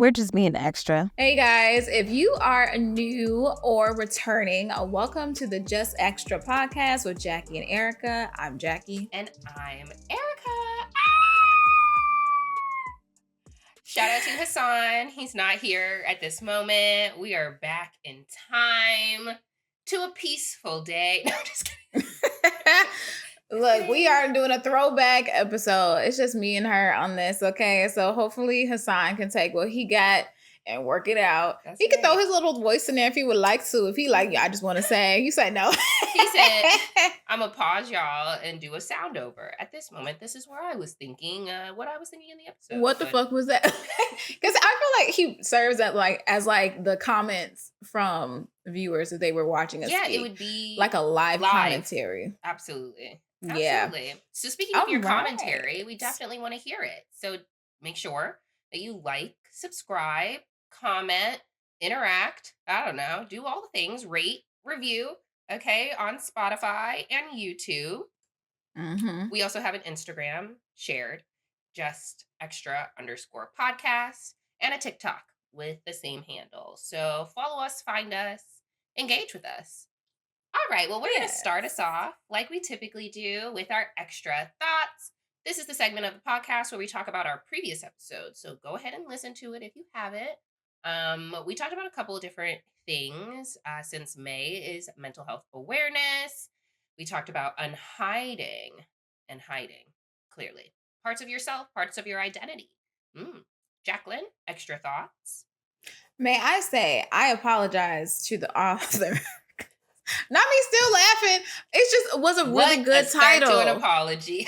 We're just being extra. Hey guys, if you are new or returning, welcome to the Just Extra podcast with Jackie and Erica. I'm Jackie. And I'm Erica. Shout out to Hassan. He's not here at this moment. We are back in time to a peaceful day. No, I'm just kidding. Look, we are doing a throwback episode. It's just me and her on this, okay? So hopefully Hassan can take what he got and work it out. He can throw his little voice in there if he would like to. If he like, yeah, I just want to say, you say no. He said, I'm going to pause y'all and do a sound over. At this moment, this is where I was thinking what I was thinking in the episode. What the fuck was that? Because I feel like he serves as the comments from viewers if they were watching us. Yeah, speak. It would be like a live commentary. Absolutely. Yeah. So speaking of your commentary, we definitely want to hear it. So make sure that you like, subscribe, comment, interact, I don't know, do all the things, rate, review, okay, on Spotify and YouTube. Mm-hmm. We also have an Instagram shared, just extra_podcast, and a TikTok with the same handle. So follow us, find us, engage with us. All right, well, we're going to start us off like we typically do with our extra thoughts. This is the segment of the podcast where we talk about our previous episodes. So go ahead and listen to it if you haven't. We talked about a couple of different things since May is mental health awareness. We talked about unhiding and hiding, clearly. Parts of yourself, parts of your identity. Jacqueline, extra thoughts? May I say, I apologize to the author. Not me still laughing. It was a really good title. To an apology.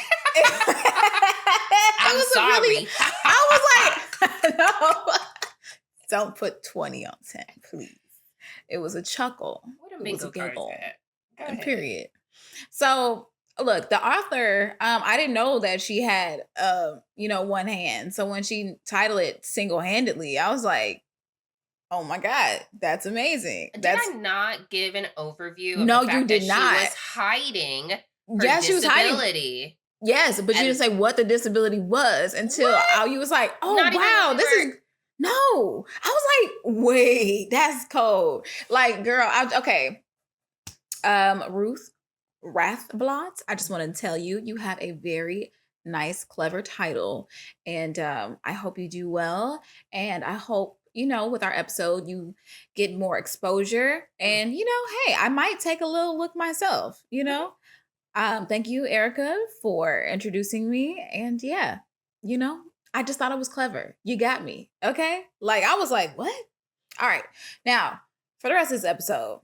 I'm sorry. I was like, no. Don't put 20 on 10, please. It was a chuckle. What a bingo giggle. Go ahead. Period. So, look, the author, I didn't know that she had, one hand. So when she titled it Singlehandedly, I was like, oh my God, that's amazing. Did I not give an overview of no, the fact you did that not. She was hiding her disability? She was hiding. Yes, but you didn't say what the disability was until you was like, oh, wow, this is... No. I was like, wait, that's cold. Like, girl, okay. Ruth Rathblot, I just want to tell you, you have a very nice, clever title. And I hope you do well. And I hope, with our episode, you get more exposure. And, hey, I might take a little look myself, Thank you, Erica, for introducing me. And yeah, I just thought it was clever. You got me. Okay. Like, I was like, what? All right. Now, for the rest of this episode,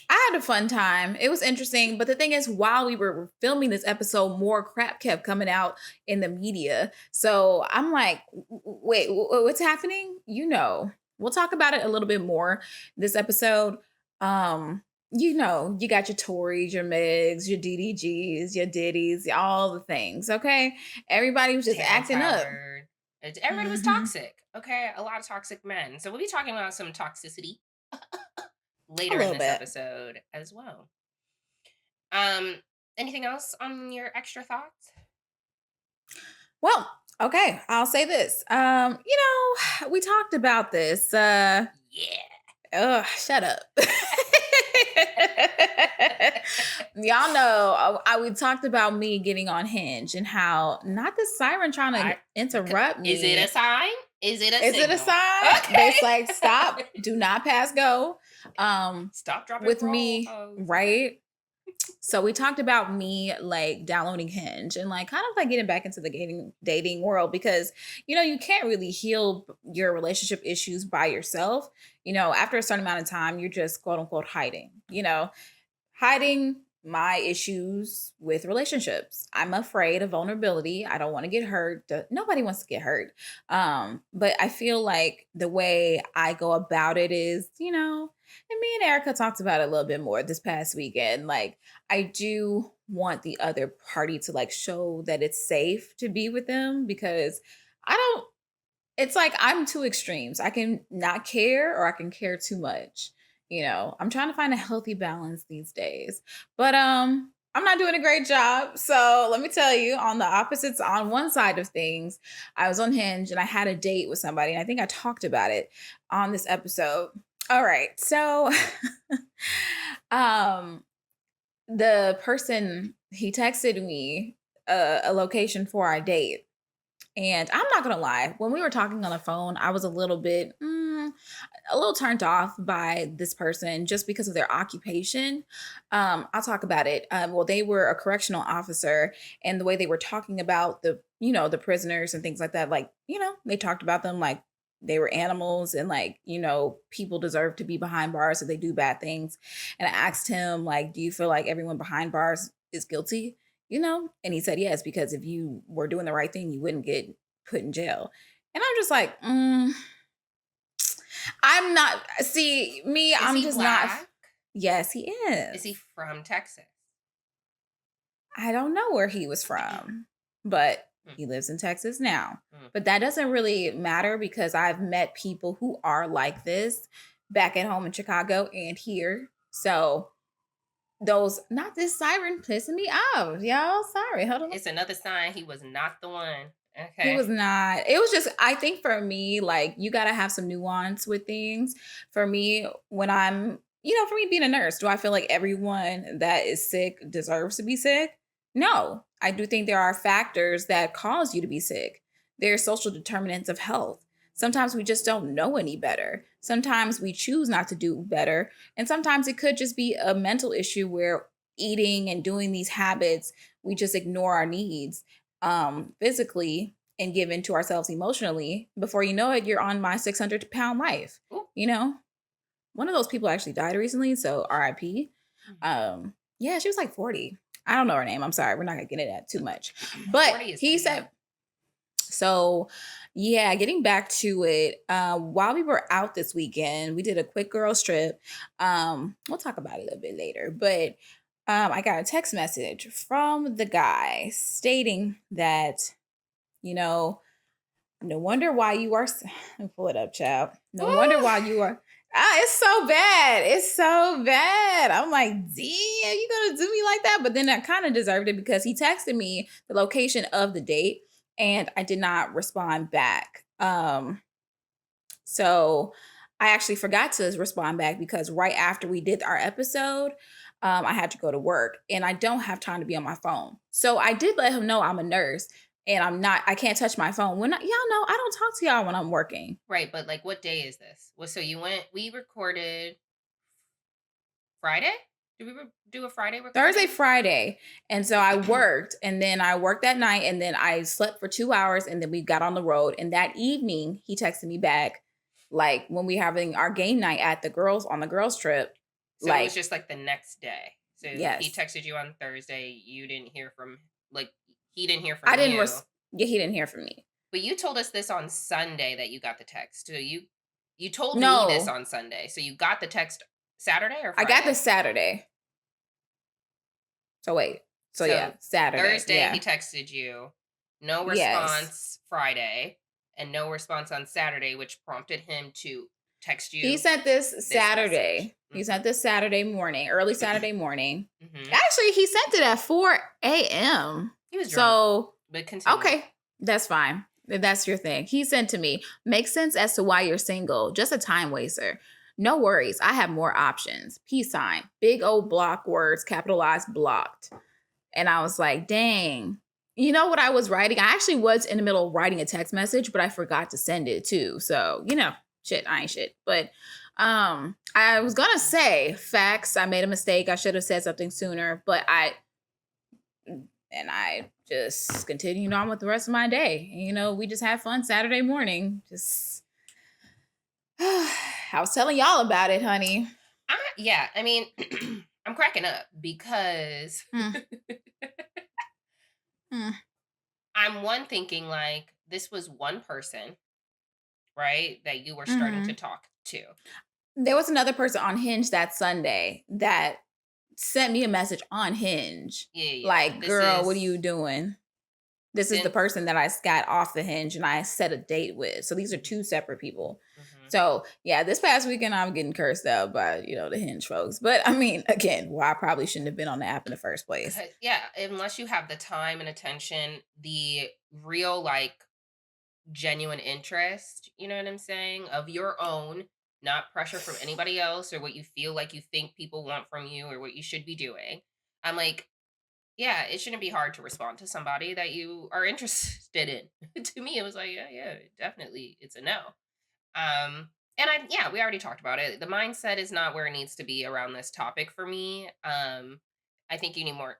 I had a fun time. It was interesting. But the thing is, while we were filming this episode, more crap kept coming out in the media. So I'm like, wait, what's happening? We'll talk about it a little bit more this episode. You got your Tories, your Megs, your DDGs, your Diddies, all the things. Okay. Everybody was just acting up. Everybody was toxic. Okay. A lot of toxic men. So we'll be talking about some toxicity later in this episode as well. Anything else on your extra thoughts? Well, okay. I'll say this. We talked about this. Yeah. Shut up. Y'all know we talked about me getting on Hinge and how not the siren trying to interrupt me. Is it a sign? Is it a sign? Okay. It's like, stop, do not pass go. Stop, dropping with me, right? So we talked about me like downloading Hinge and like kind of like getting back into the dating world because, you can't really heal your relationship issues by yourself. After a certain amount of time, you're just quote unquote hiding, hiding my issues with relationships. I'm afraid of vulnerability. I don't want to get hurt. Nobody wants to get hurt. But I feel like the way I go about it is, and me and Erica talked about it a little bit more this past weekend. Like, I do want the other party to like show that it's safe to be with them because it's like I'm two extremes. I can not care or I can care too much. I'm trying to find a healthy balance these days. But I'm not doing a great job. So let me tell you, on the opposites, on one side of things, I was on Hinge and I had a date with somebody. And I think I talked about it on this episode. All right. So um the person, he texted me a location for our date. And I'm not gonna lie, when we were talking on the phone, I was a little bit a little turned off by this person just because of their occupation. I'll talk about it. Well, they were a correctional officer, and the way they were talking about the prisoners and things like that, like, they talked about them like they were animals and like, people deserve to be behind bars if they do bad things. And I asked him, like, do you feel like everyone behind bars is guilty? And he said yes, because if you were doing the right thing, you wouldn't get put in jail. And I'm just like, I'm not. See, me, Is I'm he just not. black? Yes, he is. Is he from Texas? I don't know where he was from, but he lives in Texas now. But that doesn't really matter because I've met people who are like this back at home in Chicago and here. So not this siren pissing me off, y'all. Sorry, hold on. It's another sign he was not the one. He Okay. was not. It was just, I think for me, like, you got to have some nuance with things. For me, when for me being a nurse, do I feel like everyone that is sick deserves to be sick? No. I do think there are factors that cause you to be sick. There are social determinants of health. Sometimes we just don't know any better. Sometimes we choose not to do better. And sometimes it could just be a mental issue where eating and doing these habits, we just ignore our needs physically and give in to ourselves emotionally. Before you know it, you're on my 600-pound life. Ooh. One of those people actually died recently, so RIP. Yeah, she was like 40. I don't know her name. I'm sorry. We're not gonna get into that too much. But he said, so yeah, getting back to it, while we were out this weekend, we did a quick girls trip. We'll talk about it a little bit later, but I got a text message from the guy stating that, no wonder why you are. Pull it up, child. No wonder why you are. It's so bad. It's so bad. I'm like, damn, you gonna do me like that? But then I kind of deserved it because he texted me the location of the date and I did not respond back. So I actually forgot to respond back because right after we did our episode, I had to go to work and I don't have time to be on my phone. So I did let him know I'm a nurse and I can't touch my phone. Y'all know, I don't talk to y'all when I'm working. Right. But like, what day is this? Well, so we recorded Friday? Did we do a Friday recording? Thursday, Friday. And so I worked and then I worked that night and then I slept for 2 hours and then we got on the road. And that evening he texted me back, like when we having our game night on the girls trip. So it was just like the next day. So yes. He texted you on Thursday. You didn't hear from, he didn't hear from you. He didn't hear from me. But you told us this on Sunday that you got the text. So you told me this on Sunday. So you got the text Saturday or Friday? I got the Saturday. So wait. So yeah, Saturday. Thursday he texted you. No response Friday. And no response on Saturday, which prompted him to text you. He sent this Saturday. He sent this Saturday morning, early Saturday morning. Actually, he sent it at 4 a.m. He was drunk. So, but continue. Okay, that's fine. If that's your thing. He sent to me, makes sense as to why you're single. Just a time waster. No worries. I have more options. Peace sign. Big old block words, capitalized, blocked. And I was like, dang. You know what I was writing? I actually was in the middle of writing a text message, but I forgot to send it too. So, shit, I ain't shit. But I was going to say facts. I made a mistake. I should have said something sooner, but I just continued on with the rest of my day. We just had fun Saturday morning. I was telling y'all about it, honey. Yeah, I mean, I'm cracking up because I'm thinking like this was one person, right, that you were starting to talk to. There was another person on Hinge that Sunday that sent me a message on Hinge. Yeah. Like, girl, what are you doing? This is the person that I got off the Hinge and I set a date with. So these are two separate people. Mm-hmm. So yeah, this past weekend I'm getting cursed out by, the Hinge folks. But I mean, again, I probably shouldn't have been on the app in the first place. Yeah, unless you have the time and attention, the real like genuine interest, you know what I'm saying, of your own, not pressure from anybody else or what you feel like you think people want from you or what you should be doing. I'm like, yeah, it shouldn't be hard to respond to somebody that you are interested in. To me, it was like, yeah, definitely, it's a no. We already talked about it. The mindset is not where it needs to be around this topic for me. I think you need more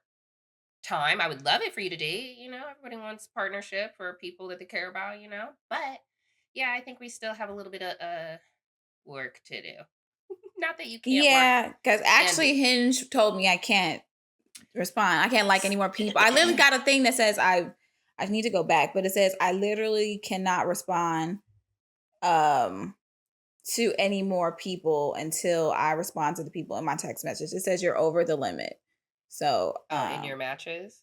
time. I would love it for you to date. Everybody wants partnership for people that they care about. But yeah, I think we still have a little bit of work to do. Not that you can't. Yeah, because actually, Hinge told me I can't respond. I can't like any more people. I literally got a thing that says I need to go back, but it says I literally cannot respond to any more people until I respond to the people in my text message. It says you're over the limit. So in your matches.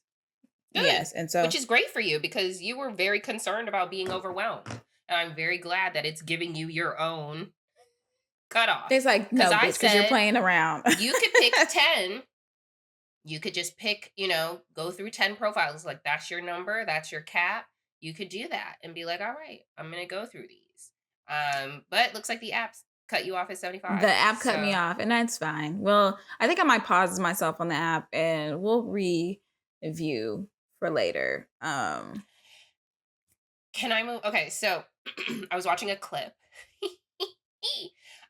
Good. Yes, and so which is great for you because you were very concerned about being overwhelmed. And I'm very glad that it's giving you your own cutoff. It's like, no, because you're playing around. You could pick 10. You could just pick, go through 10 profiles. Like, that's your number. That's your cap. You could do that and be like, all right, I'm going to go through these. But it looks like the app's cut you off at 75. The app cut me off, and that's fine. Well, I think I might pause myself on the app and we'll review for later. Can I move? Okay, so I was watching a clip.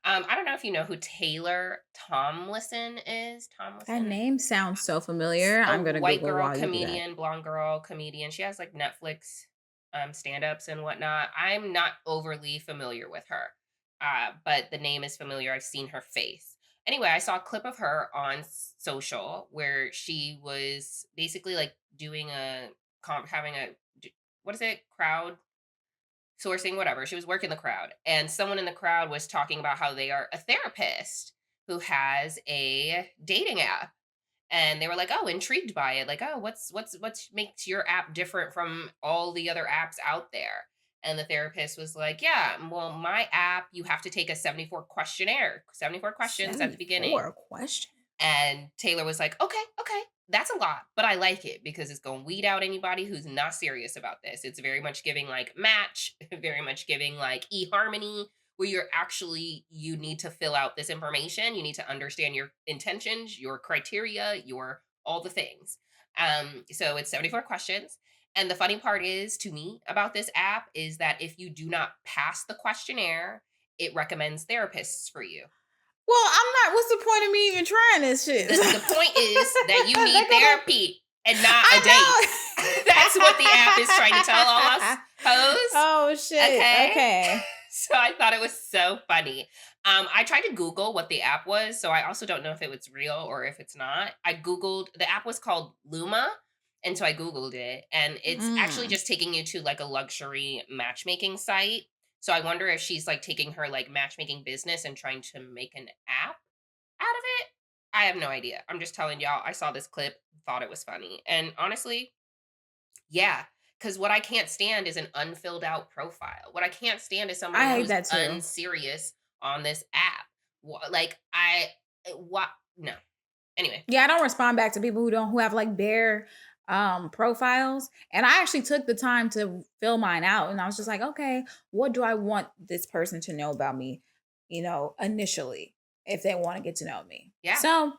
I don't know if you know who Taylor Tomlinson is. That name sounds so familiar. I'm gonna white Google girl comedian, blonde girl comedian. She has like Netflix stand-ups and whatnot. I'm not overly familiar with her, but the name is familiar. I've seen her face. Anyway, I saw a clip of her on social where she was basically like doing having a, what is it, crowd sourcing, whatever. She was working the crowd, and someone in the crowd was talking about how they are a therapist who has a dating app, and they were like, oh, intrigued by it, like, oh, what's makes your app different from all the other apps out there? And the therapist was like, yeah, well, my app, you have to take a 74 questionnaire, 74 questions at the beginning. 74 questions. And Taylor was like, okay, that's a lot, but I like it because it's going to weed out anybody who's not serious about this. It's very much giving like Match, very much giving like eHarmony, where you need to fill out this information. You need to understand your intentions, your criteria, all the things. So it's 74 questions. And the funny part is, to me, about this app is that if you do not pass the questionnaire, it recommends therapists for you. Well, I'm not. What's the point of me even trying this shit? The point is that you need therapy and not a date. That's what the app is trying to tell all us hoes. Oh, shit. Okay. So I thought it was so funny. I tried to Google what the app was, so I also don't know if it was real or if it's not. I Googled, the app was called Luma, and so I Googled it, and it's actually just taking you to like a luxury matchmaking site. So I wonder if she's like taking her like matchmaking business and trying to make an app out of it. I have no idea. I'm just telling y'all, I saw this clip, thought it was funny. And honestly, yeah, because what I can't stand is an unfilled out profile. What I can't stand is someone who's unserious on this app. No. Anyway. Yeah, I don't respond back to people who have like bare profiles, and I actually took the time to fill mine out, and I was just like, okay, what do I want this person to know about me, initially, if they want to get to know me. Yeah. So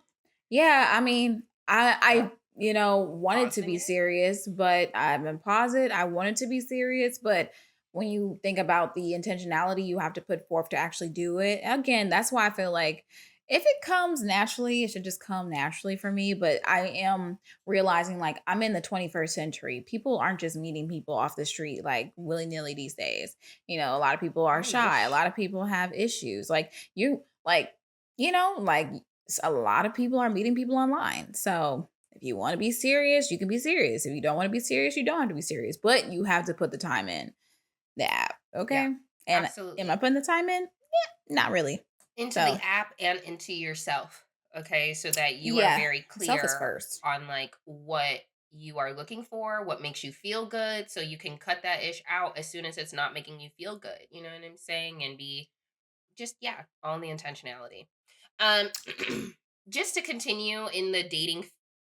yeah, I mean, I wanted to be serious, but I'm in posit. I wanted to be serious, but when you think about the intentionality you have to put forth to actually do it, again, that's why I feel like if it comes naturally, it should just come naturally for me. But I am realizing like I'm in the 21st century. People aren't just meeting people off the street like willy-nilly these days. A lot of people are shy. A lot of people have issues. A lot of people are meeting people online. So if you want to be serious, you can be serious. If you don't want to be serious, you don't have to be serious. But you have to put the time in the app. Okay? Yeah, and absolutely. Am I putting the time in? Yeah, not really. Into the app and into yourself, okay? So that you are very clear first on like what you are looking for, what makes you feel good, so you can cut that ish out as soon as it's not making you feel good. You know what I'm saying? And be just, yeah, all in the intentionality. Um, just to continue in the dating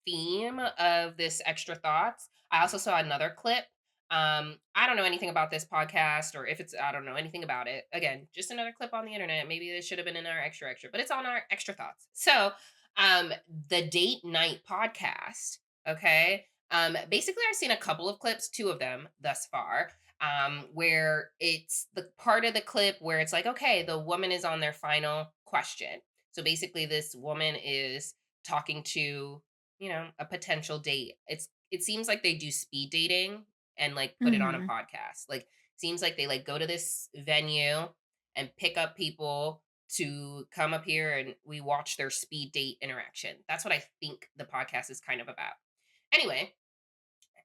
theme of this extra thoughts, I also saw another clip. I don't know anything about this podcast, or if it's, I don't know anything about it. Again, just another clip on the internet. Maybe this should have been in our extra, but it's on our extra thoughts. So, the date night podcast. Okay. Basically, I've seen a couple of clips, two of them thus far, where it's the part of the clip where it's like, okay, the woman is on their final question. So basically, this woman is talking to, a potential date. It seems like they do speed dating and like put it on a Mm-hmm. podcast. Like, seems like they like go to this venue and pick up people to come up here and we watch their speed date interaction. That's what I think the podcast is kind of about. Anyway,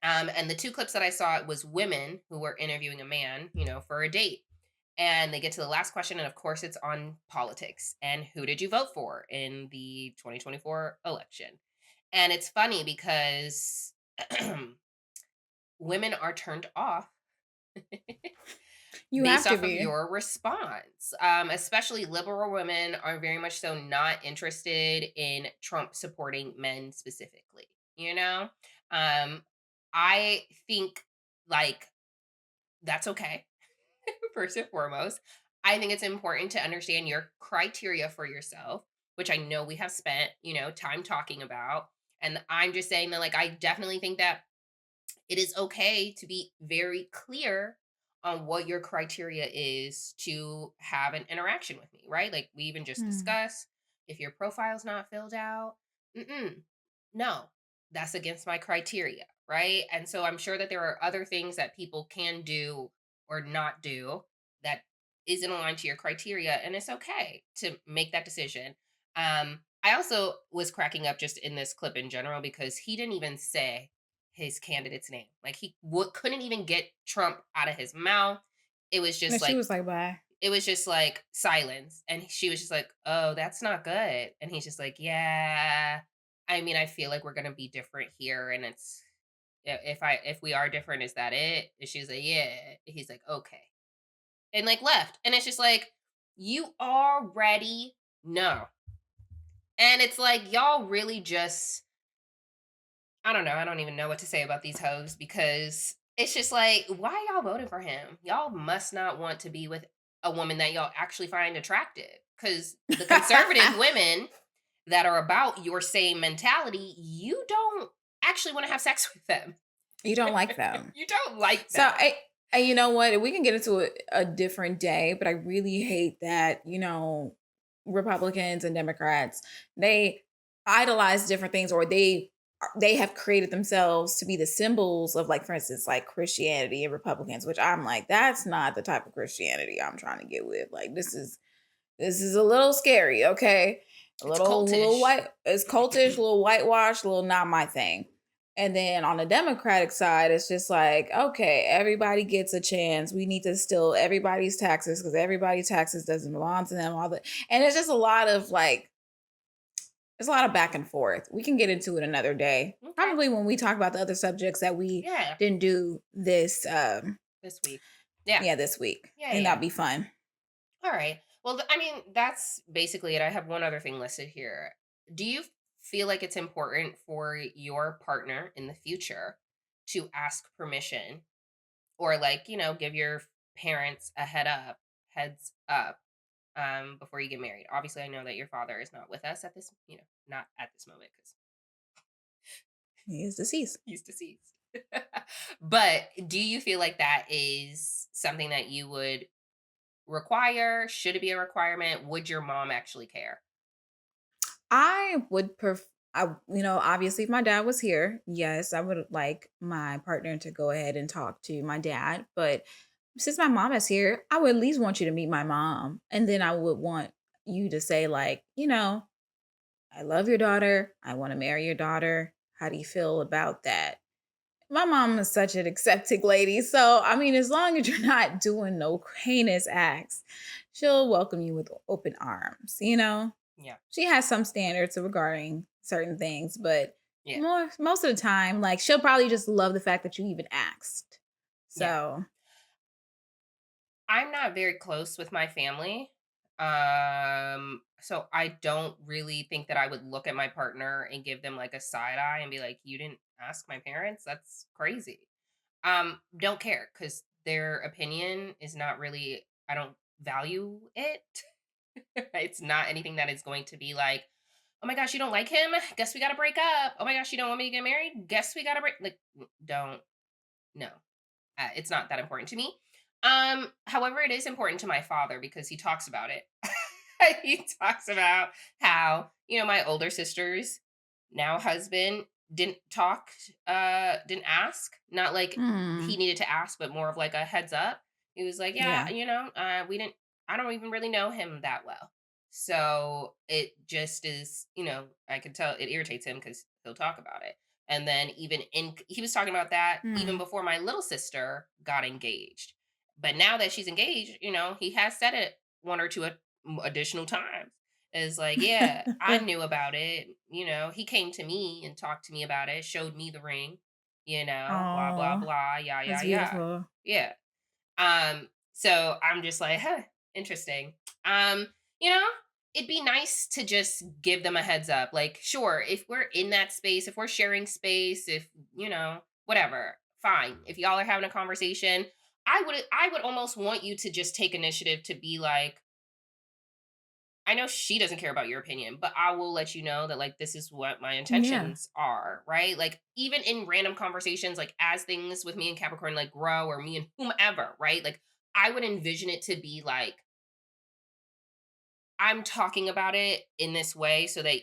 and the two clips that I saw, it was women who were interviewing a man, for a date. And they get to the last question, and of course, it's on politics. And who did you vote for in the 2024 election? And it's funny because women are turned off You have based to off of be. your response. Especially liberal women are very much so not interested in Trump supporting men specifically. You know, um, I think like that's okay. First and foremost, I think it's important to understand your criteria for yourself, which I know we have spent, time talking about. And I'm just saying that, like, I definitely think that it is okay to be very clear on what your criteria is to have an interaction with me, right? Like we even just Mm. discussed, if your profile's not filled out, no, that's against my criteria, right? And so I'm sure that there are other things that people can do or not do that isn't aligned to your criteria, and it's okay to make that decision. I also was cracking up just in this clip in general because he didn't even say his candidate's name. Like he couldn't even get Trump out of his mouth. It was And just she like was like, bye. silence, and she was just like, "Oh, that's not good." And he's just like, "Yeah, I mean, I feel like we're gonna be different here, and it's if we are different, is that it?" And she's like, "Yeah." He's like, "Okay," and like left, and it's just like you already know, and it's like y'all really just I don't know. I don't even know what to say about these hoes because it's just like, why y'all voting for him? Y'all must not want to be with a woman that y'all actually find attractive. Because the conservative women that are about your same mentality, you don't actually want to have sex with them. You don't like them. You don't like So them. you know what? We can get into a different day, but I really hate that, Republicans and Democrats, they idolize different things, or they have created themselves to be the symbols of, like, for instance, like Christianity and Republicans, which I'm like, that's not the type of Christianity I'm trying to get with. Like, this is a little scary, okay? A It's little cultish. white, it's cultish, a little whitewashed, a little not my thing. And then on the Democratic side, it's just like, okay, everybody gets a chance. We need to steal everybody's taxes because everybody's taxes doesn't belong to them. And it's just a lot of like, it's a lot of back and forth. We can get into it another day, Okay. probably when we talk about the other subjects that we didn't do this this week. Yeah, this week. Yeah, I think yeah. that'd be fun. All right. Well, I mean, that's basically it. I have one other thing listed here. Do you feel like it's important for your partner in the future to ask permission or like, give your parents a heads up before you get married? Obviously, I know that your father is not with us at this, not at this moment because He is deceased. he's deceased. But do you feel like that is something that you would require? Should it be a requirement? Would your mom actually care? I would obviously if my dad was here, yes, I would like my partner to go ahead and talk to my dad. But since my mom is here, I would at least want you to meet my mom. And then I would want you to say, like, I love your daughter. I want to marry your daughter. How do you feel about that? My mom is such an accepting lady. So, I mean, as long as you're not doing no heinous acts, she'll welcome you with open arms, Yeah. She has some standards regarding certain things, but Yeah. Most of the time, like, she'll probably just love the fact that you even asked. Yeah. So, I'm not very close with my family. So I don't really think that I would look at my partner and give them like a side eye and be like, "You didn't ask my parents? That's crazy." Don't care because their opinion is not really, I don't value it. It's not anything that is going to be like, "Oh my gosh, you don't like him? Guess we gotta break up. Oh my gosh, you don't want me to get married? Guess we gotta break," like, don't, no. It's not that important to me. However, it is important to my father because he talks about it. He talks about how, my older sister's now husband didn't ask, not like he mm, needed to ask, but more of like a heads up. He was like, yeah, yeah. we didn't, I don't even really know him that well. So it just is, I can tell it irritates him because he'll talk about it. And then he was talking about that even Mm. before my little sister got engaged. But now that she's engaged, he has said it one or two additional times. Is like, yeah, I knew about it. He came to me and talked to me about it, showed me the ring, blah, blah, Oh, blah, yeah, yeah, that's yeah. beautiful. Yeah. So I'm just like, huh, interesting. You know, it'd be nice to just give them a heads up. Like, sure, if we're in that space, if we're sharing space, if whatever, fine. If y'all are having a conversation, I would almost want you to just take initiative to be like, I know she doesn't care about your opinion, but I will let you know that like this is what my Yeah. intentions are, right? Like even in random conversations, like as things with me and Capricorn like grow or me and whomever, right? Like I would envision it to be like I'm talking about it in this way so that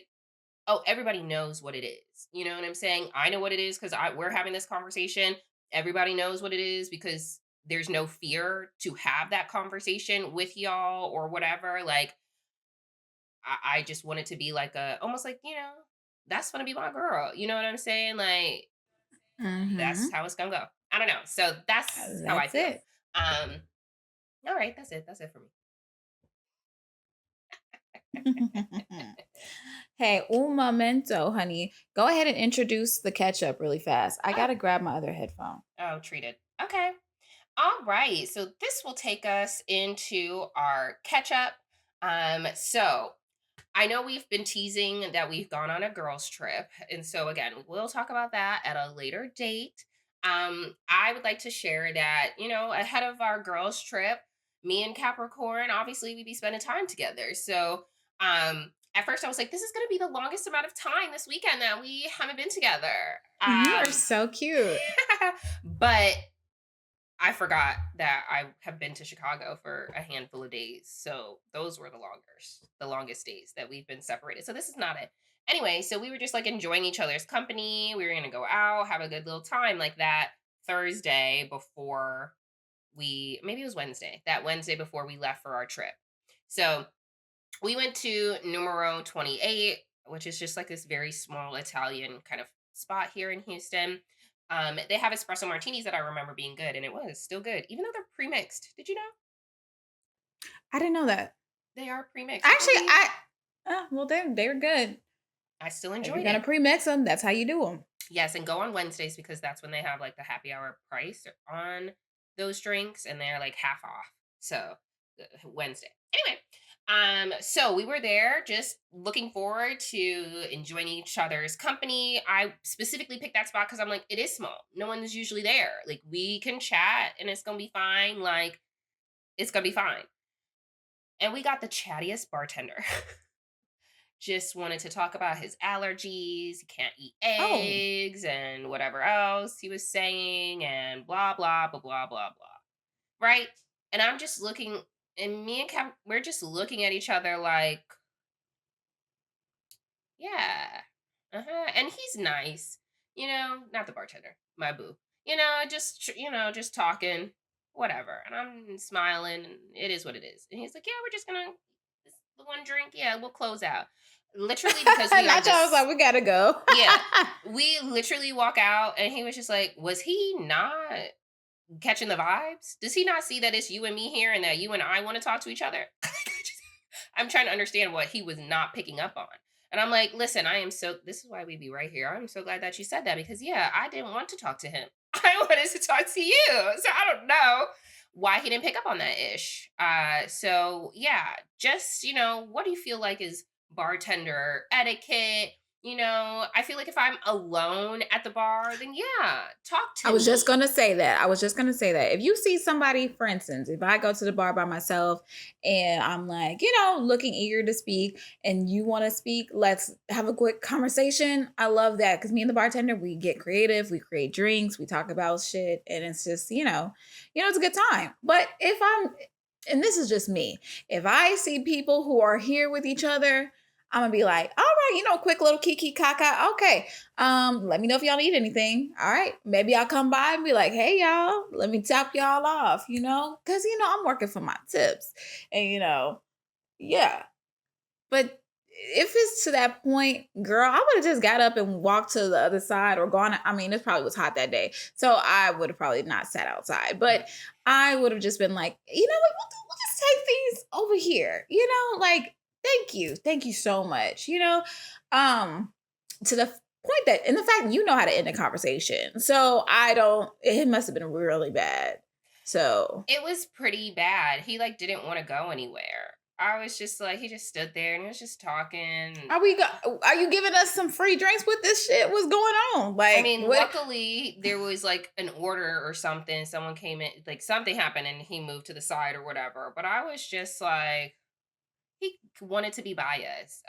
everybody knows what it is. You know what I'm saying? I know what it is because we're having this conversation. Everybody knows what it is because there's no fear to have that conversation with y'all or whatever. Like I just want it to be like almost like, that's gonna be my girl. You know what I'm saying? Like that's Mhm. how it's gonna go. I don't know. So that's how I That's feel. it. Um, all right, that's it. That's it for me. Hey, un momento, honey. Go ahead and introduce the ketchup really fast. I Oh, gotta grab my other headphone. treated. Okay. All right. So this will take us into our catch up. So I know we've been teasing that we've gone on a girls' trip. And so, again, we'll talk about that at a later date. I would like to share that, ahead of our girls' trip, me and Capricorn, obviously, we'd be spending time together. So, at first, I was like, this is going to be the longest amount of time this weekend that we haven't been together. You are so cute. But I forgot that I have been to Chicago for a handful of days. So those were the longest days that we've been separated. So this is not it. Anyway, so we were just like enjoying each other's company. We were going to go out, have a good little time like that Thursday before maybe it was Wednesday, that Wednesday before we left for our trip. So we went to Numero 28, which is just like this very small Italian kind of spot here in Houston. They have espresso martinis that I remember being good, and it was still good, even though they're pre-mixed. Did you know I didn't know that. they are pre-mixed? Actually, Hmm. well, they're good. I still If you're enjoyed gonna it. pre-mix them, that's how you do them. Yes, and go on Wednesdays because that's when they have like the happy hour price on those drinks, and they're like half off. So Wednesday. Anyway, so we were there just looking forward to enjoying each other's company. I specifically picked that spot because I'm like, it is small. No one's usually there. Like we can chat and it's gonna be fine. Like it's gonna be fine. And we got the chattiest bartender. Just wanted to talk about his allergies. He can't eat Oh, eggs and whatever else he was saying, and blah, blah, blah, blah, blah, blah. Right. And I'm just looking, and me and Cam, we're just looking at each other like, yeah. Uh-huh. And he's nice, not the bartender, my boo. Just talking, whatever. And I'm smiling, and it is what it is. And he's like, yeah, we're just gonna, this the one drink, yeah, we'll close out. Literally because we are Nacho was like, just, we gotta go. yeah, we literally walk out, and he was just like, was he not catching the vibes? Does he not see that it's you and me here and that you and I want to talk to each other? I'm trying to understand what he was not picking up on. And I'm like, listen, this is why we be right here. I'm so glad that you said that because, yeah, I didn't want to talk to him. I wanted to talk to you. So I don't know why he didn't pick up on that ish. So yeah, just, what do you feel like is bartender etiquette? I feel like if I'm alone at the bar, then yeah, talk I to was just me. gonna say that. I was just gonna say that. If you see somebody, for instance, if I go to the bar by myself and I'm like, looking eager to speak and you want to speak, let's have a quick conversation. I love that because me and the bartender, we get creative, we create drinks, we talk about shit, and it's just, it's a good time. But if and this is just me, if I see people who are here with each other, I'm gonna be like, all right, quick little kiki kaka. Okay, let me know if y'all need anything. All right. Maybe I'll come by and be like, hey y'all, let me top y'all off, Cause I'm working for my tips. And yeah. But if it's to that point, girl, I would have just got up and walked to the other side or gone. I mean, it probably was hot that day. So I would have probably not sat outside. But I would have just been like, you know what, we'll just take these over here. Like, thank you. Thank you so much. To the point that, and the fact you know how to end a conversation. So it must have been really bad. So It was pretty bad. He like didn't want to go anywhere. I was just like, he just stood there and he was just talking. are you giving us some free drinks with this shit? What's going on? I Like mean, what? luckily there was like an order or something. Someone came in, like something happened and he moved to the side or whatever. But I was just like, he wanted to be by us.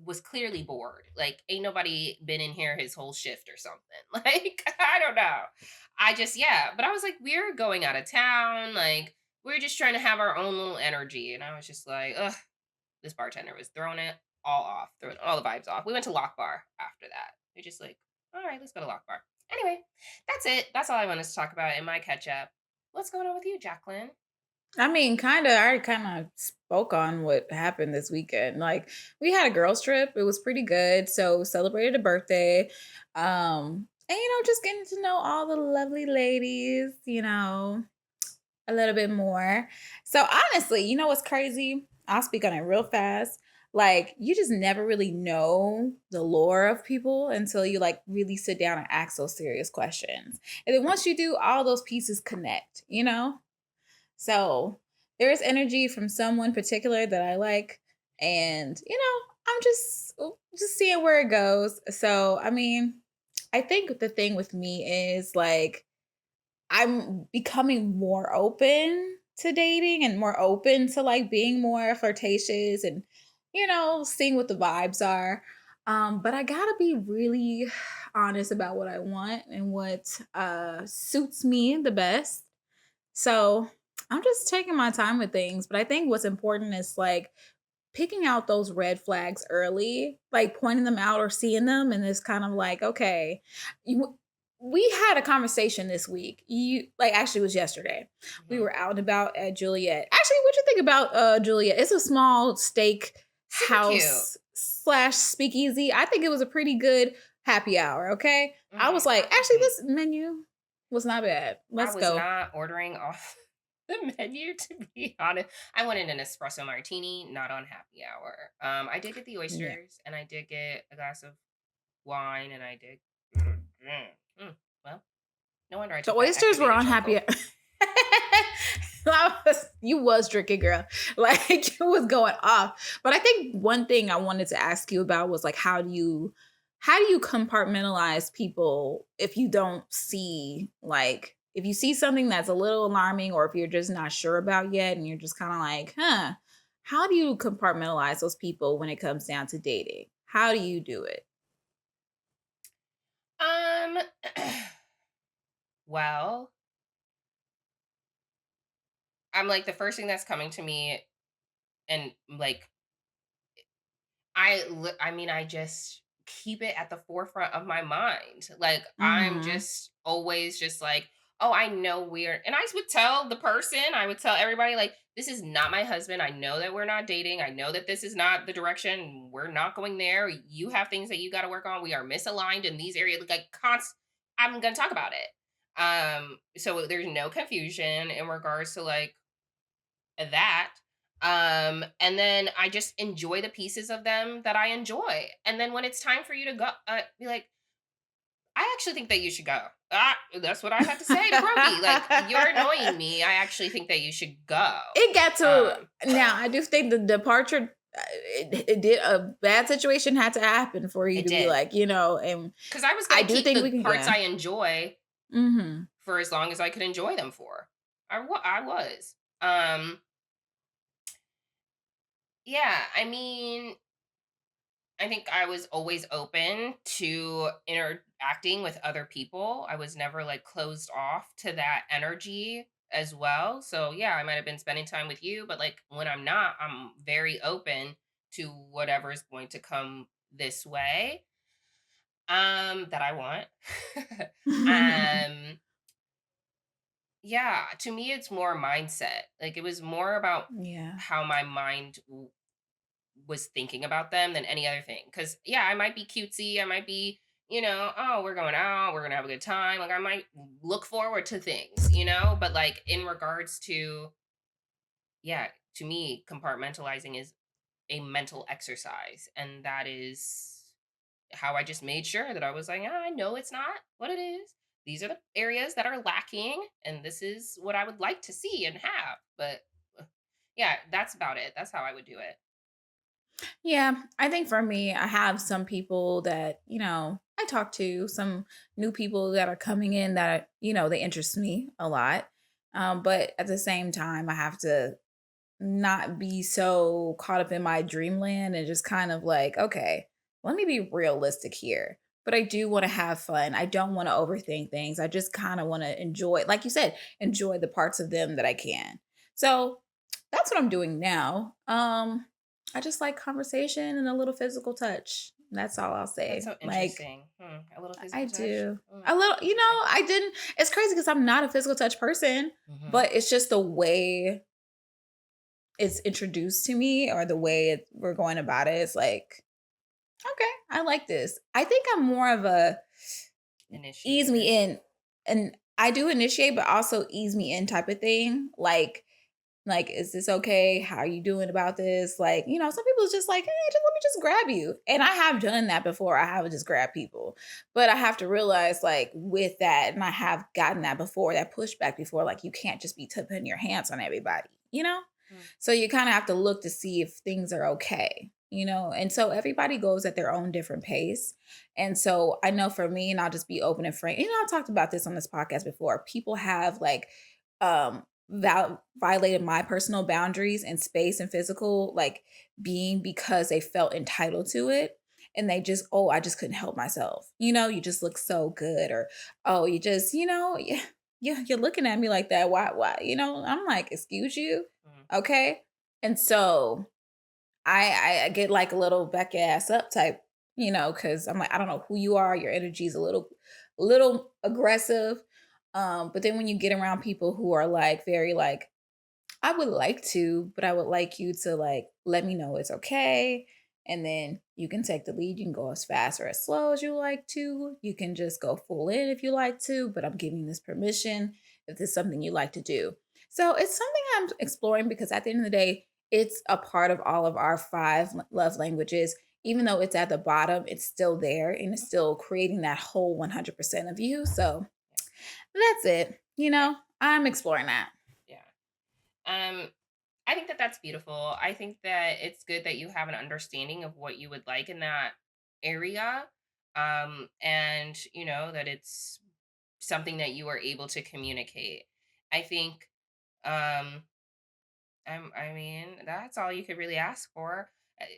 Was clearly bored. Like, ain't nobody been in here his whole shift or something. Like, I don't know. Yeah. But I was like, we're going out of town. Like, we're just trying to have our own little energy. And I was just like, ugh, this bartender was throwing it all off, throwing all the vibes off. We went to Lock Bar after that. We're just like, all right, let's go to Lock Bar. Anyway, that's it. That's all I wanted to talk about in my catch up. What's going on with you, Jacqueline? I mean, kind of. I already kind of spoke on what happened this weekend. Like, we had a girls' trip. It was pretty good. So celebrated a birthday, and just getting to know all the lovely ladies. A little bit more. So honestly, what's crazy? I'll speak on it real fast. Like, you just never really know the lore of people until you like really sit down and ask those serious questions. And then once you do, all those pieces connect. So there's energy from someone particular that I like. And, I'm just seeing where it goes. So I mean, I think the thing with me is like I'm becoming more open to dating and more open to like being more flirtatious and seeing what the vibes are. But I gotta be really honest about what I want and what suits me the best. So I'm just taking my time with things. But I think what's important is like picking out those red flags early, like pointing them out or seeing them, and it's kind of like, okay, we had a conversation this week. You like actually it was yesterday. We Mhm. were out and about at Juliet. Actually, what you think about Juliet? It's a small steak Super cute. house slash speakeasy. I think it was a pretty good happy hour. Okay, I was like, I actually, wasn't. this menu was not bad. I Let's was go. not ordering off the menu, to be honest. I wanted an espresso martini, not on happy hour. I did get the Yeah, oysters, and I did get a glass of wine, and I did. Well, no wonder I the took that oysters were activated on happy. choco. You was drinking, girl. Like you was going off. But I think one thing I wanted to ask you about was like how do you compartmentalize people if you don't see like if you see something that's a little alarming or if you're just not sure about yet and you're just kind of like, how do you compartmentalize those people when it comes down to dating? How do you do it? Um, well, I'm like the first thing that's coming to me, and like I mean, I just keep it at the forefront of my mind. Like I'm Mhm. just always just like, oh, I know we're, and I would tell the person, I would tell everybody, like, this is not my husband. I know that we're not dating. I know that this is not the direction. We're not going there. You have things that you got to work on. We are misaligned in these areas. Like, I'm gonna talk about it. So there's no confusion in regards to like that. And then I just enjoy the pieces of them that I enjoy. And then when it's time for you to go, be like, I actually think that you should go. That's what I had to say to Brokey. Like, you're annoying me. I actually think that you should go. It got to Um, now. I do think the departure, it did a bad situation had to happen for you it to be did. like, and Because I was I gonna do keep think the we can. parts Yeah. I enjoy Hmm. for as long as I could enjoy them for. I was. Yeah, I mean, I think I was always open to interacting with other people. I was never like closed off to that energy as well. So yeah, I might have been spending time with you, but like when I'm not, I'm very open to whatever is going to come this way that I want. um yeah, to me it's more mindset. Like it was more about Yeah. how my mind was thinking about them than any other thing. Cause yeah, I might be cutesy. I might be, oh, we're going out, we're gonna have a good time. Like I might look forward to things, but like in regards to, yeah, to me, compartmentalizing is a mental exercise. And that is how I just made sure that I was like, I know it's not what it is. These are the areas that are lacking, and this is what I would like to see and have. But yeah, that's about it. That's how I would do it. Yeah, I think for me, I have some people that, I talk to, some new people that are coming in that, they interest me a lot. But at the same time, I have to not be so caught up in my dreamland and just kind of like, okay, let me be realistic here. But I do want to have fun. I don't want to overthink things. I just kind of want to enjoy, like you said, enjoy the parts of them that I can. So that's what I'm doing now. I just like conversation and a little physical touch. That's all I'll That's say. so Like interesting. A little I physical touch. do. Mm, A little, interesting. I didn't it's crazy because I'm not a physical touch person, Hmm. but it's just the way it's introduced to me or the way we're going about it. It's like, okay, I like this. I think I'm more of a ease Initiator. me in, and I do initiate, but also ease me in type of thing. Like, is this okay? How are you doing about this? Like, some people is just like, hey, just let me just grab you. And I have done that before. I have just grabbed people. But I have to realize, like, with that, and I have gotten that before, that pushback before, like, you can't just be putting your hands on everybody, you know? Mm. So you kind of have to look to see if things are okay, And so everybody goes at their own different pace. And so I know for me, and I'll just be open and frank, I've talked about this on this podcast before. People have like, violated my personal boundaries and space and physical like being because they felt entitled to it, and they just, oh, I just couldn't help myself, you just look so good, or oh, you just, yeah, you're looking at me like that, why, I'm like, excuse you, Mm. okay. And so I get like a little back your ass up type, because I'm like, I don't know who you are. Your energy is a little aggressive. But then when you get around people who are like very like, I would like to, but I would like you to like let me know it's okay. And then you can take the lead. You can go as fast or as slow as you like to. You can just go full in if you like to, but I'm giving this permission if this is something you like to do. So it's something I'm exploring because at the end of the day, it's a part of all of our five love languages. Even though it's at the bottom, it's still there and it's still creating that whole 100% of you. So Yeah. that's it. Yeah. I'm exploring that. Yeah. Um, I think that that's beautiful. I think that it's good that you have an understanding of what you would like in that area. And that it's something that you are able to communicate. I think, um, I mean, that's all you could really ask for.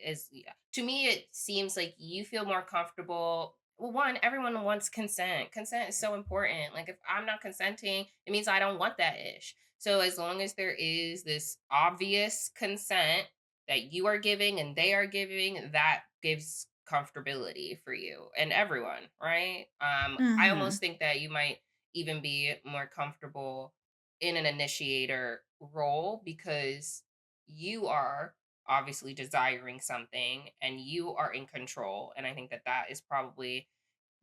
Is yeah. To me, it seems like you feel more comfortable. Well, one, everyone wants consent. Consent is so important. Like, if I'm not consenting, it means I don't want that ish. So, as long as there is this obvious consent that you are giving and they are giving, that gives comfortability for you and everyone, right? I Mhm. almost think that you might even be more comfortable in an initiator role because you are obviously desiring something and you are in control, and I think that that is probably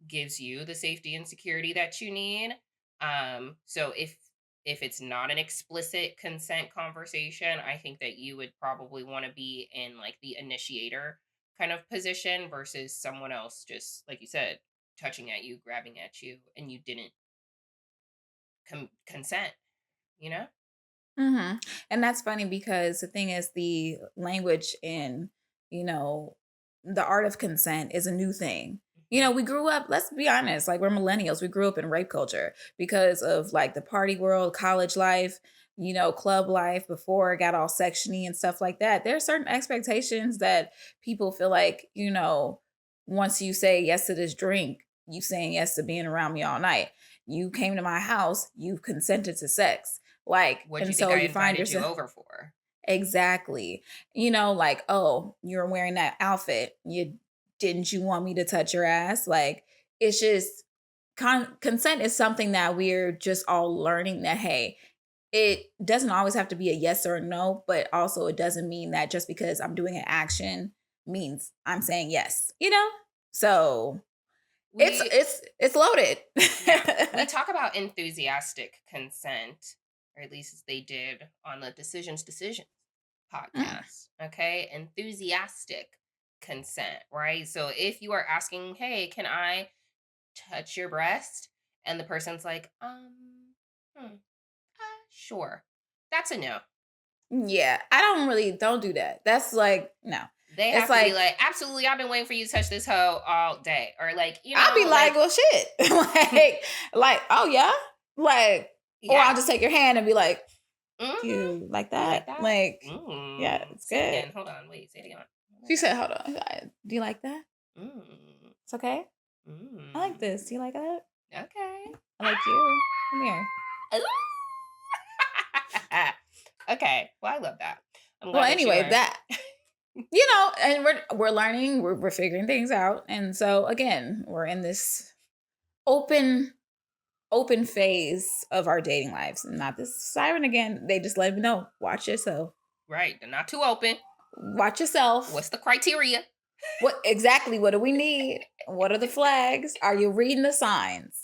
gives you the safety and security that you need. So if if it's not an explicit consent conversation, I think that you would probably want to be in like the initiator kind of position versus someone else just like you said touching at you, grabbing at you, and you didn't consent, you know? Mhm. And that's funny because the thing is the language in, you know, the art of consent is a new thing. Mhm. We grew up, let's be honest, like we're millennials, we grew up in rape culture because of like the party world, college life, club life before it got all sectiony and stuff like that. There are certain expectations that people feel like, once you say yes to this drink, you saying yes to being around me all night. You came to my house, you've consented to sex. Like, What'd and you think so I you find invited you yourself over for? exactly, like, oh, you're wearing that outfit. You want me to touch your ass? Like, it's just consent is something that we're just all learning that, hey, it doesn't always have to be a yes or a no, but also it doesn't mean that just because I'm doing an action means I'm saying yes. So it's We it's it's loaded. Yeah, we talk about enthusiastic consent, or at least they did on the Decisions Mm, podcast. Okay, enthusiastic consent, right? So if you are asking, "Hey, can I touch your breast?" and the person's like, sure," that's a no. yeah, I don't do that. That's like no. They It's have to be like like, "Absolutely, I've been waiting for you to touch this hoe all day," or like, I'll be like, like, well, shit, oh yeah, like, or I'll yeah. just take your hand and be like, do Mm-hmm. you like You like that? that? Like, yeah, Mm. it's Say it good. again. Hold on. Wait. Say it again. She said, hold on, do you like that? Mm. It's okay. I like Mm. this. Do you like that? Okay. I like you. Come here. Okay. Well, I love that. I'm Well, glad that you anyway, are. that and we're learning, we're figuring things out, and so again, we're in this open phase of our dating lives. Not this siren again. They just let me know. Watch yourself. Right. They're not too open. Watch yourself. What's the criteria? What do we need? What are the flags? Are you reading the signs?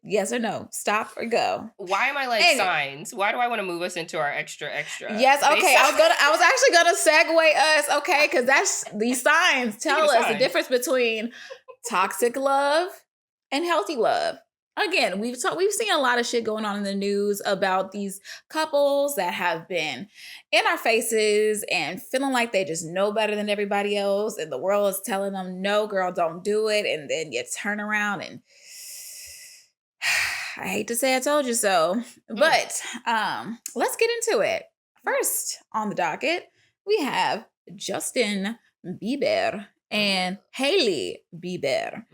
Yes or no? Stop or go. Why am I like Anyway, signs? Why do I want to move us into our extra extra? yes, They okay. said, I was actually gonna segue us, okay, because that's these signs speaking tell of us the signs, difference between toxic love and healthy love. Again, we've seen a lot of shit going on in the news about these couples that have been in our faces and feeling like they just know better than everybody else, and the world is telling them, "No, girl, don't do it," and then you turn around and I hate to say I told you so, mm, but let's get into it. First on the docket, we have Justin Bieber and mm. Hailey Bieber.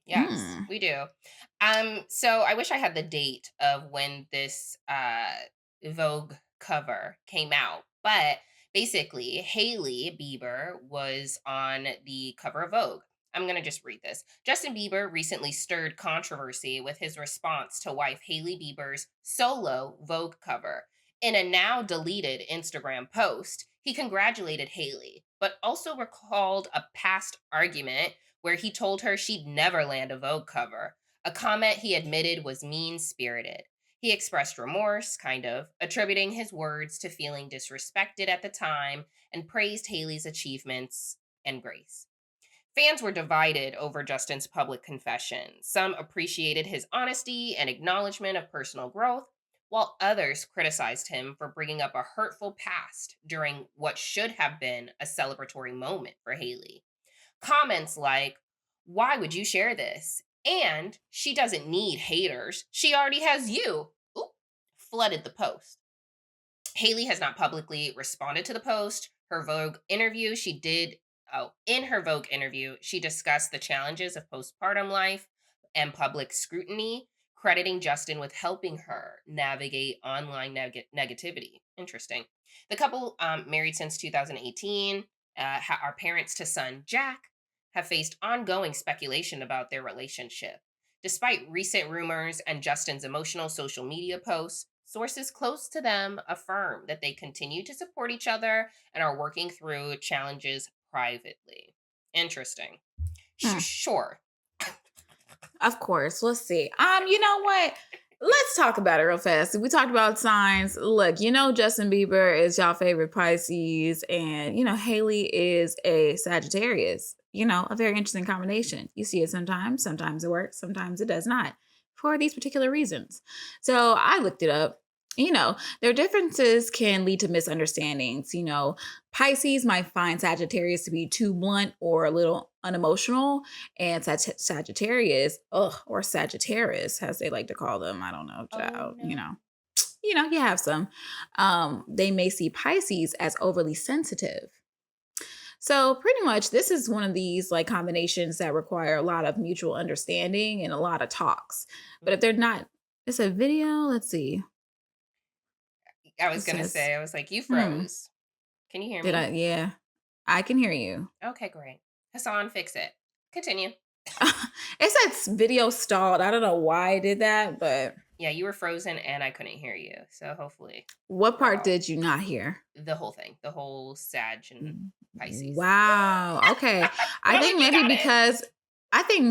Yes, Mm. we do. So I wish I had the date of when this Vogue cover came out, but basically Haley Bieber was on the cover of Vogue. I'm gonna just read this. Justin Bieber recently stirred controversy with his response to wife Haley Bieber's solo Vogue cover. In a now deleted Instagram post, he congratulated Haley, but also recalled a past argument where he told her she'd never land a Vogue cover, a comment he admitted was mean spirited. He expressed remorse, kind of, attributing his words to feeling disrespected at the time and praised Haley's achievements and grace. Fans were divided over Justin's public confession. Some appreciated his honesty and acknowledgement of personal growth, while others criticized him for bringing up a hurtful past during what should have been a celebratory moment for Haley. Comments like, "Why would you share this?" And "She doesn't need haters. She already has you," oop, flooded the post. Haley has not publicly responded to the post. In her Vogue interview, she discussed the challenges of postpartum life and public scrutiny, crediting Justin with helping her navigate online negativity. Interesting. The couple, married since 2018, are parents to son Jack, have faced ongoing speculation about their relationship. Despite recent rumors and Justin's emotional social media posts, sources close to them affirm that they continue to support each other and are working through challenges privately. Interesting. Hmm. Sure. Of course. Let's see. You know what? let's talk about it real fast. We talked about signs. Look, Justin Bieber is y'all favorite Pisces, and Haley is a Sagittarius. A very interesting combination. You see it sometimes it works, sometimes it does not, for these particular reasons. So I looked it up. Their differences can lead to misunderstandings. Pisces might find Sagittarius to be too blunt or a little unemotional, and Sagittarius, or Sagittarius, as they like to call them. I don't know, child. No. You have some. They may see Pisces as overly sensitive. So pretty much, this is one of these like combinations that require a lot of mutual understanding and a lot of talks. But if they're not, it's a video. Let's see. I was going to say, I was like, you froze. Can you hear me? Did I? Yeah, I can hear you. Okay, great. Hassan, fix it. Continue. It said video stalled. I don't know why I did that, but yeah, you were frozen and I couldn't hear you. So hopefully. What part did you not hear? The whole thing, the whole Sag and Pisces. Wow. Okay. I think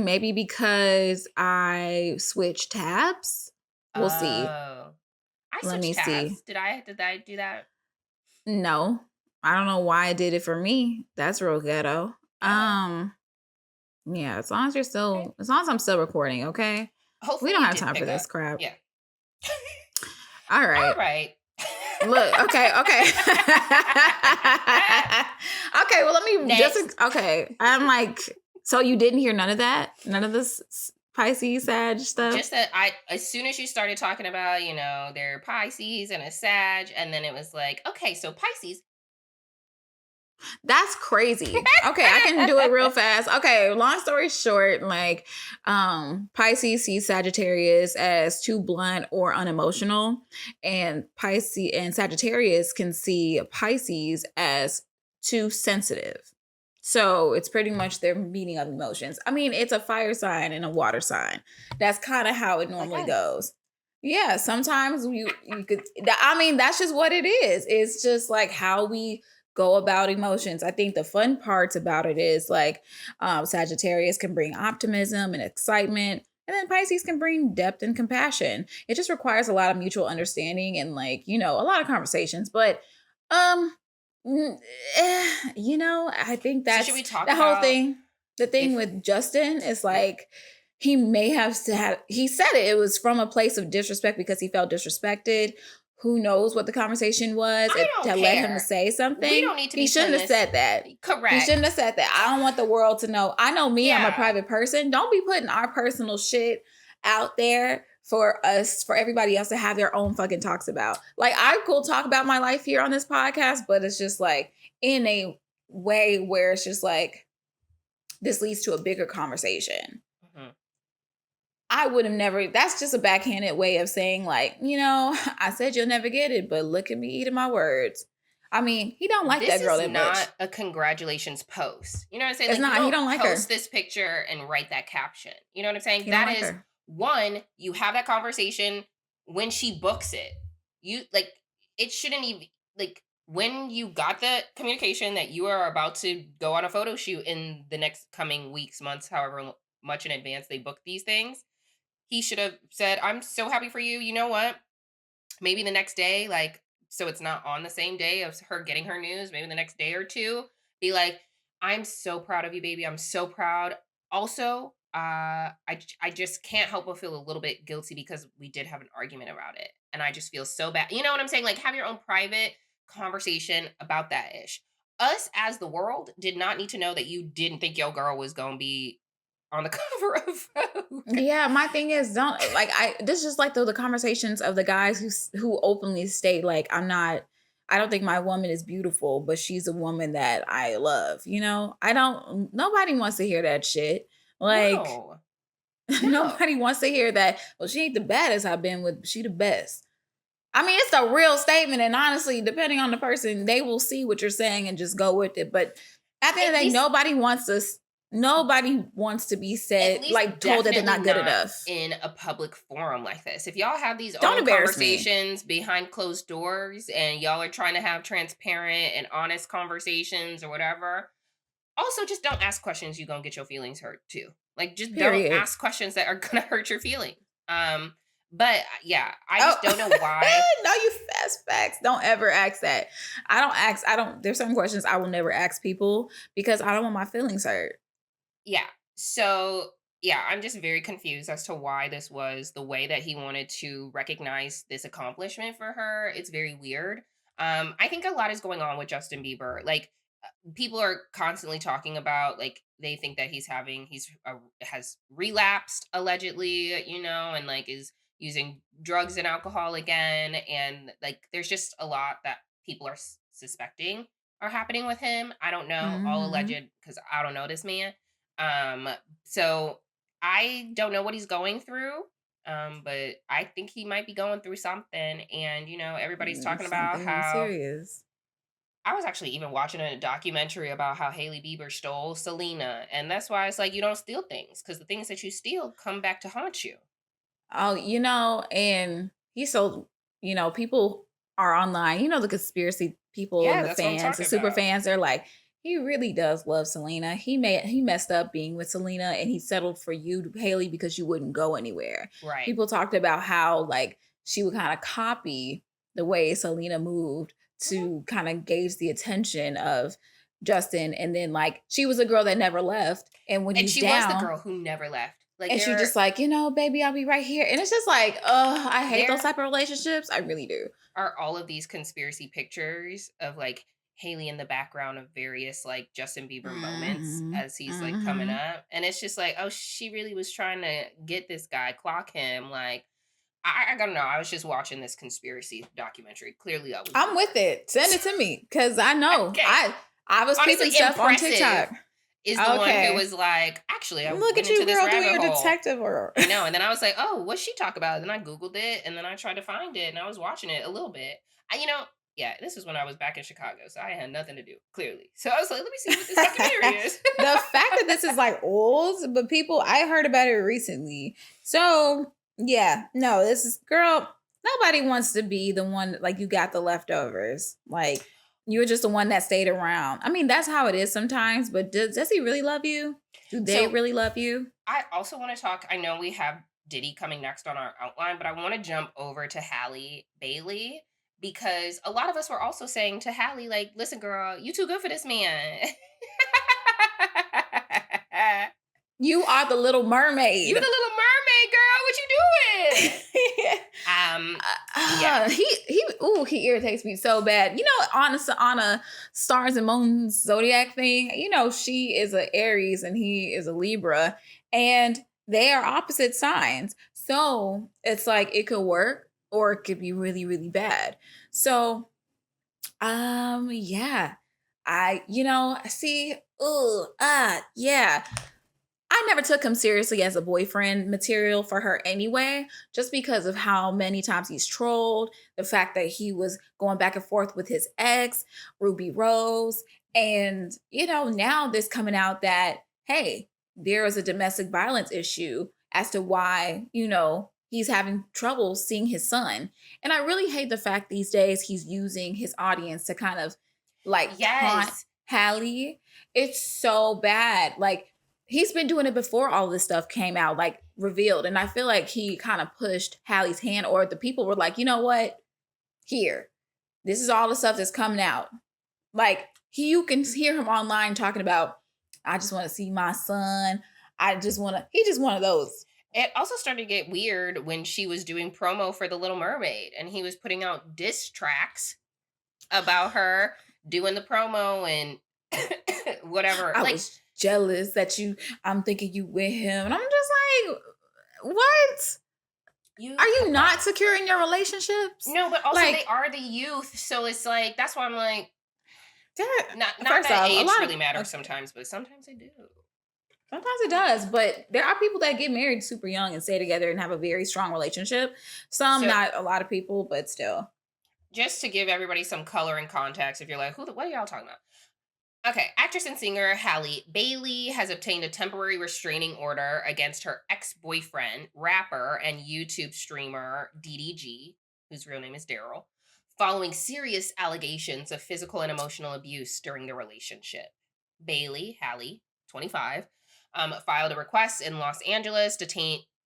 maybe because I switched tabs. We'll see. Let me see. Did I do that? No. I don't know why I did it for me. That's real ghetto. Yeah, as long as I'm still recording, okay? Hopefully we don't have time for this crap. Yeah. All right. Look, okay. Okay, well, let me okay. I'm like, so you didn't hear none of that? None of this Pisces, Sag stuff? Just that as soon as you started talking about, they're Pisces and a Sag, and then it was like, okay, so Pisces. That's crazy. Okay, I can do it real fast. Okay, long story short, like Pisces sees Sagittarius as too blunt or unemotional, and Pisces and Sagittarius can see Pisces as too sensitive. So it's pretty much their meeting of emotions. I mean, it's a fire sign and a water sign. That's kind of how it normally goes. Yeah, sometimes you could. I mean, that's just what it is. It's just like how we go about emotions. I think the fun parts about it is like Sagittarius can bring optimism and excitement, and then Pisces can bring depth and compassion. It just requires a lot of mutual understanding and like, a lot of conversations. But I think that's the whole thing. The thing with Justin is like, he may have he said it was from a place of disrespect because he felt disrespected. Who knows what the conversation was that led him to say something? We don't need to be. He shouldn't have said that. Correct. He shouldn't have said that. I don't want the world to know. I know me. Yeah. I'm a private person. Don't be putting our personal shit out there for everybody else to have their own fucking talks about. Like, I could talk about my life here on this podcast, but it's just like in a way where it's just like this leads to a bigger conversation. I would have never, that's just a backhanded way of saying like, I said you'll never get it, but look at me eating my words. I mean, he don't like that girl that much. This is not a congratulations post. You know what I'm saying? It's not, he don't like her. Post this picture and write that caption. You know what I'm saying? That is one, you have that conversation when she books it. You like, it shouldn't even, like, when you got the communication that you are about to go on a photo shoot in the next coming weeks, months, however much in advance they book these things, he should have said, I'm so happy for you. You know what? Maybe the next day, like, so it's not on the same day of her getting her news, maybe the next day or two, be like, I'm so proud of you, baby. I'm so proud. Also, I just can't help but feel a little bit guilty because we did have an argument about it. And I just feel so bad. You know what I'm saying? Like, have your own private conversation about that ish. Us as the world did not need to know that you didn't think your girl was going to be on the cover of Vogue. Yeah, my thing is, this is just like the conversations of the guys who openly state like, I don't think my woman is beautiful, but she's a woman that I love. Nobody wants to hear that shit. Like, no. Nobody wants to hear that. Well, she ain't the baddest I've been with, but she the best. I mean, it's a real statement, and honestly, depending on the person, they will see what you're saying and just go with it. But at the end of the day, nobody wants to be said, like, told that they're not good enough. In a public forum like this. If y'all have these own conversations behind closed doors and y'all are trying to have transparent and honest conversations or whatever, also just don't ask questions you're going to get your feelings hurt too. Like, just don't ask questions that are going to hurt your feelings. But yeah, I Oh, just don't know why. no, you fast facts. Don't ever ask that. There's certain questions I will never ask people because I don't want my feelings hurt. Yeah. So, yeah, I'm just very confused as to why this was the way that he wanted to recognize this accomplishment for her. It's very weird. I think a lot is going on with Justin Bieber. Like, people are constantly talking about, like, they think that has relapsed allegedly, and like is using drugs and alcohol again, and like there's just a lot that people are suspecting are happening with him. I don't know, all Hmm. alleged, because I don't know this man. um so I don't know what he's going through, but I think he might be going through something, and everybody's talking about Something how serious. I was actually even watching a documentary about how Hailey Bieber stole Selena. And that's why it's like you don't steal things, because the things that you steal come back to haunt you. Oh, and he's so, people are online, the conspiracy people and Yeah, the that's what I'm fans, the talking super about. fans, they're like, he really does love Selena. He messed up being with Selena and he settled for you, Haley, because you wouldn't go anywhere. Right. People talked about how like she would kind of copy the way Selena moved Mhm. to kind of gauge the attention of Justin. And then like she was a girl that never left. And when And he's she was the down, girl who never left. Like and she just there like, baby, I'll be right here. And it's just like, oh, I hate those there type of relationships. I really do. are all of these conspiracy pictures of like Haley in the background of various like Justin Bieber moments Hmm. as he's like coming Hmm. up. And it's just like, oh, she really was trying to get this guy, clock him. Like, I don't know. I was just watching this conspiracy documentary. Clearly I was I'm with bored. it. Send it to me because I know. Okay. I was Honestly, peeping stuff on impressive TikTok. is the one who Okay. was like, actually, I Look at went you, into this girl, doing rabbit your hole. detective work. I know. And then I was like, oh, what's she talk about? And then I Googled it and then I tried to find it and I was watching it a little bit. Yeah, this is when I was back in Chicago. So I had nothing to do, clearly. So I was like, let me see what this documentary is. The fact that this is like old, but I heard about it recently. So yeah, no, this is girl. Nobody wants to be the one like you got the leftovers. Like you were just the one that stayed around. I mean, that's how it is sometimes. But does he really love you? Do they So really love you? I also want to talk. I know we have Diddy coming next on our outline, but I want to jump over to Halle Bailey because a lot of us were also saying to Halle, like, listen, girl, you too good for this man. You are the Little You Mermaid. the Little Mermaid, girl. What you doing? Yeah. He irritates me so bad. On a stars and moons zodiac thing, she is a Aries and he is a Libra, and they are opposite signs. So it's like it could work or it could be really, really bad. So, yeah, see, yeah. I never took him seriously as a boyfriend material for her anyway, just because of how many times he's trolled, the fact that he was going back and forth with his ex, Ruby Rose. And, now this coming out that, hey, there is a domestic violence issue as to why, he's having trouble seeing his son. And I really hate the fact these days he's using his audience to kind of like taunt Yes. Hallie. It's so bad. Like, he's been doing it before all this stuff came out, like revealed. And I feel like he kind of pushed Hallie's hand, or the people were like, you know what? Here, this is all the stuff that's coming out. Like, you can hear him online talking about, I just want to see my son. He just one of those. It also started to get weird when she was doing promo for The Little Mermaid and he was putting out diss tracks about her doing the promo and whatever. I Like, was jealous that I'm thinking you with him. And I'm just like, what? you Are you come not on. secure in your relationships? No, but also they Like, are the youth, so it's like that's why I'm like, not first that off, a age lot of really matters okay, sometimes, but sometimes they do. sometimes it does, but there are people that get married super young and stay together and have a very strong relationship. Some, So not a lot of people, but still. just to give everybody some color and context, if you're like, what are y'all talking about? Okay, actress and singer Halle Bailey has obtained a temporary restraining order against her ex-boyfriend, rapper, and YouTube streamer DDG, whose real name is Daryl, following serious allegations of physical and emotional abuse during the relationship. Bailey, Halle, 25, filed a request in Los Angeles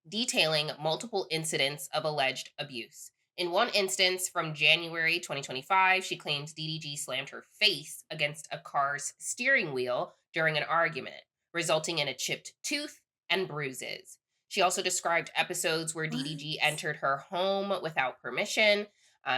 detailing multiple incidents of alleged abuse. In one instance from January 2025, she claims DDG slammed her face against a car's steering wheel during an argument, resulting in a chipped tooth and bruises. She also described episodes where What? DDG entered her home without permission,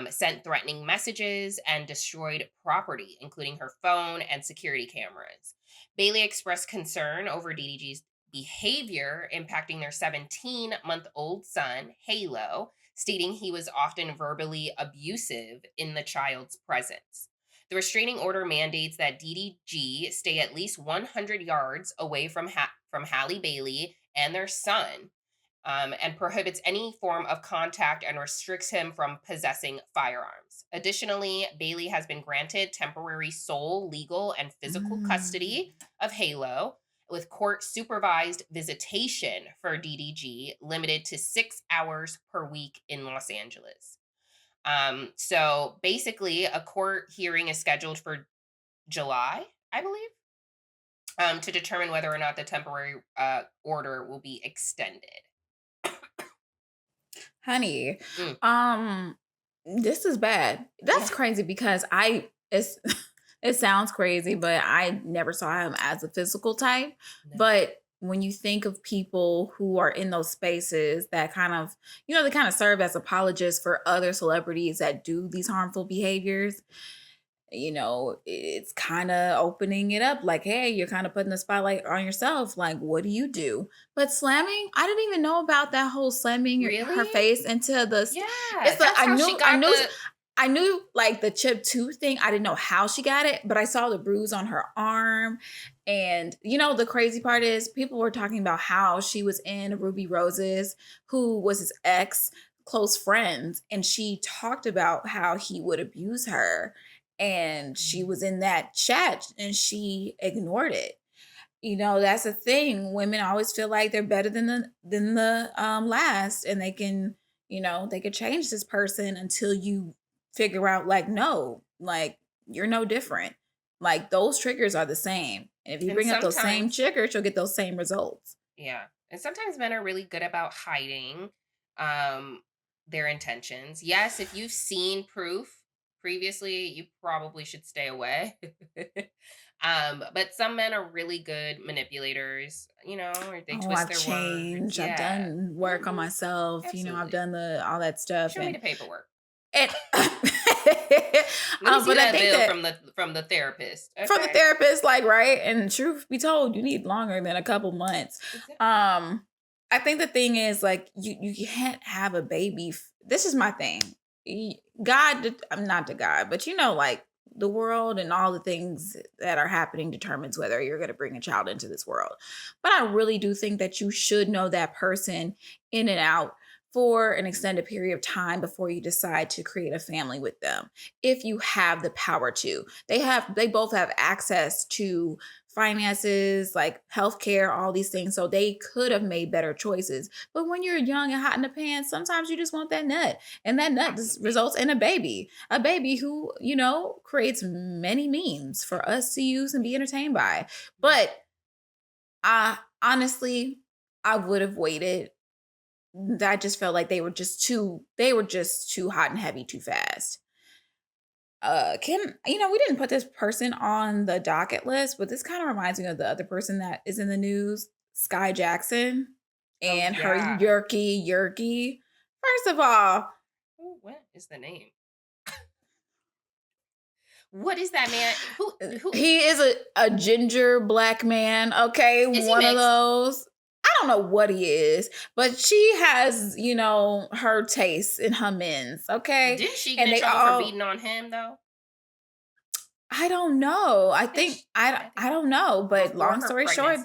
sent threatening messages, and destroyed property, including her phone and security cameras. Bailey expressed concern over DDG's behavior impacting their 17-month-old son, Halo, stating he was often verbally abusive in the child's presence. The restraining order mandates that DDG stay at least 100 yards away from Halle Bailey and their son, and prohibits any form of contact and restricts him from possessing firearms. Additionally, Bailey has been granted temporary sole legal and physical custody of Halo, with court supervised visitation for DDG limited to 6 hours per week in Los Angeles. So basically, a court hearing is scheduled for July, I believe, to determine whether or not the temporary order will be extended. Honey, this is bad. That's crazy because it sounds crazy, but I never saw him as a physical type. No. But when you think of people who are in those spaces that kind of, they kind of serve as apologists for other celebrities that do these harmful behaviors, it's kind of opening it up like, hey, you're kind of putting the spotlight on yourself. Like, what do you do? But slamming, I didn't even know about that whole slamming her face into the. Yeah, it's like I knew like the chip tooth thing. I didn't know how she got it, but I saw the bruise on her arm. And the crazy part is people were talking about how she was in Ruby Rose's, who was his ex, close friends, and she talked about how he would abuse her. And she was in that chat and she ignored it. That's the thing. Women always feel like they're better than the last, and they can, they could change this person until you figure out like, no, like you're no different. Like those triggers are the same. And if you bring up those same triggers, you'll get those same results. Yeah. And sometimes men are really good about hiding their intentions. Yes, if you've seen proof previously, you probably should stay away. But some men are really good manipulators, or they twist I've their changed. words. I've done work on myself. Absolutely. I've done all that stuff. Show me the paperwork. And Let me see but that I think bill that from the therapist. Okay? from the therapist, like, right? And truth be told, you need longer than a couple months. Exactly. I think the thing is like you can't have a baby. This is my thing. God, I'm not the God, but like the world and all the things that are happening determines whether you're going to bring a child into this world. But I really do think that you should know that person in and out for an extended period of time before you decide to create a family with them. If you have the power to, they both have access to finances, like healthcare, all these things. So they could have made better choices. But when you're young and hot in the pants, sometimes you just want that nut. And that nut just results in a baby who, creates many memes for us to use and be entertained by. But honestly, I would have waited. I just felt like they were just too hot and heavy too fast. We didn't put this person on the docket list, but this kind of reminds me of the other person that is in the news, Sky Jackson, and her Yerky. First of all, what is the name? What is that man? Who? He is a ginger black man. Okay, one of those. I don't know what he is, but she has, her tastes in her men's. Okay, didn't she get in trouble for beating on him though? I don't know. I don't know. But long story short,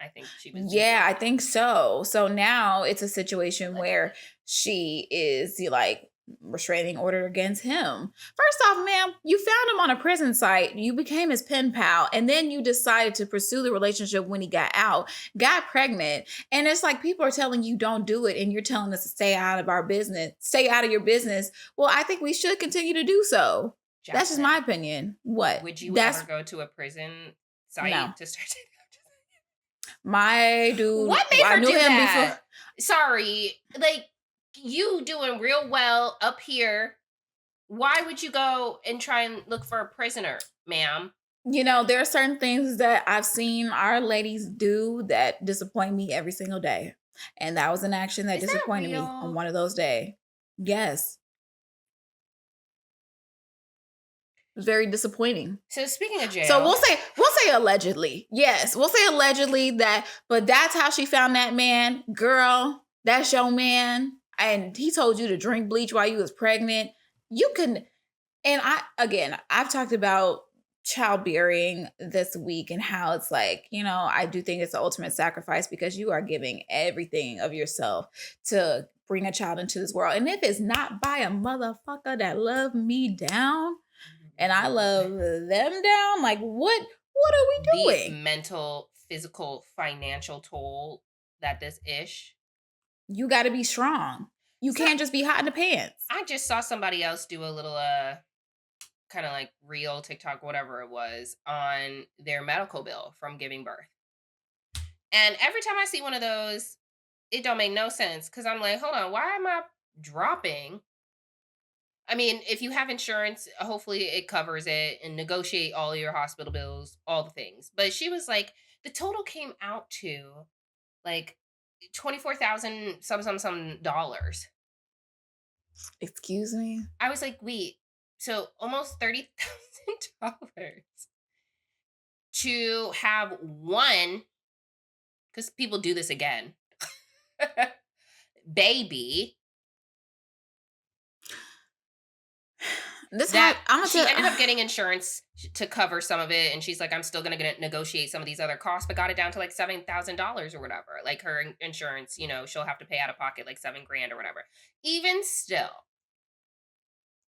I think she was. Yeah, I think so. So now it's a situation where she is like restraining order against him. First off, ma'am, you found him on a prison site. You became his pen pal. And then you decided to pursue the relationship when he got out, got pregnant. And it's like people are telling you don't do it. And you're telling us to stay out of our business, stay out of your business. Well, I think we should continue to do so. Jackson, that's just my opinion. What? Would you ever go to a prison site to start? My dude, What made I her knew do him that? before. Sorry, like you doing real well up here. Why would you go and try and look for a prisoner, ma'am? There are certain things that I've seen our ladies do that disappoint me every single day. And that was an action that Is that disappointed me on real? one of those days. Yes. Very disappointing. So speaking of jail, So we'll say allegedly. Yes, we'll say allegedly that, but that's how she found that man. Girl, that's your man. And he told you to drink bleach while you was pregnant. You can, and I've talked about childbearing this week and how it's like, I do think it's the ultimate sacrifice because you are giving everything of yourself to bring a child into this world. And if it's not by a motherfucker that love me down, and I love them down, like what are we the doing? mental, physical, financial toll that this ish. You got to be strong. You can't just be hot in the pants. I just saw somebody else do a little kind of like real TikTok, whatever it was, on their medical bill from giving birth. And every time I see one of those, it don't make no sense because I'm like, hold on, why am I dropping? I mean, if you have insurance, hopefully it covers it and negotiate all your hospital bills, all the things. But she was like, the total came out to like 24,000 some dollars. Excuse me? I was like, wait, so almost $30,000 to have one, because people do this again, baby. She ended up getting insurance to cover some of it, and she's like, I'm still gonna negotiate some of these other costs, but got it down to like $7,000 or whatever. Like her insurance, she'll have to pay out of pocket like $7,000 or whatever. Even still,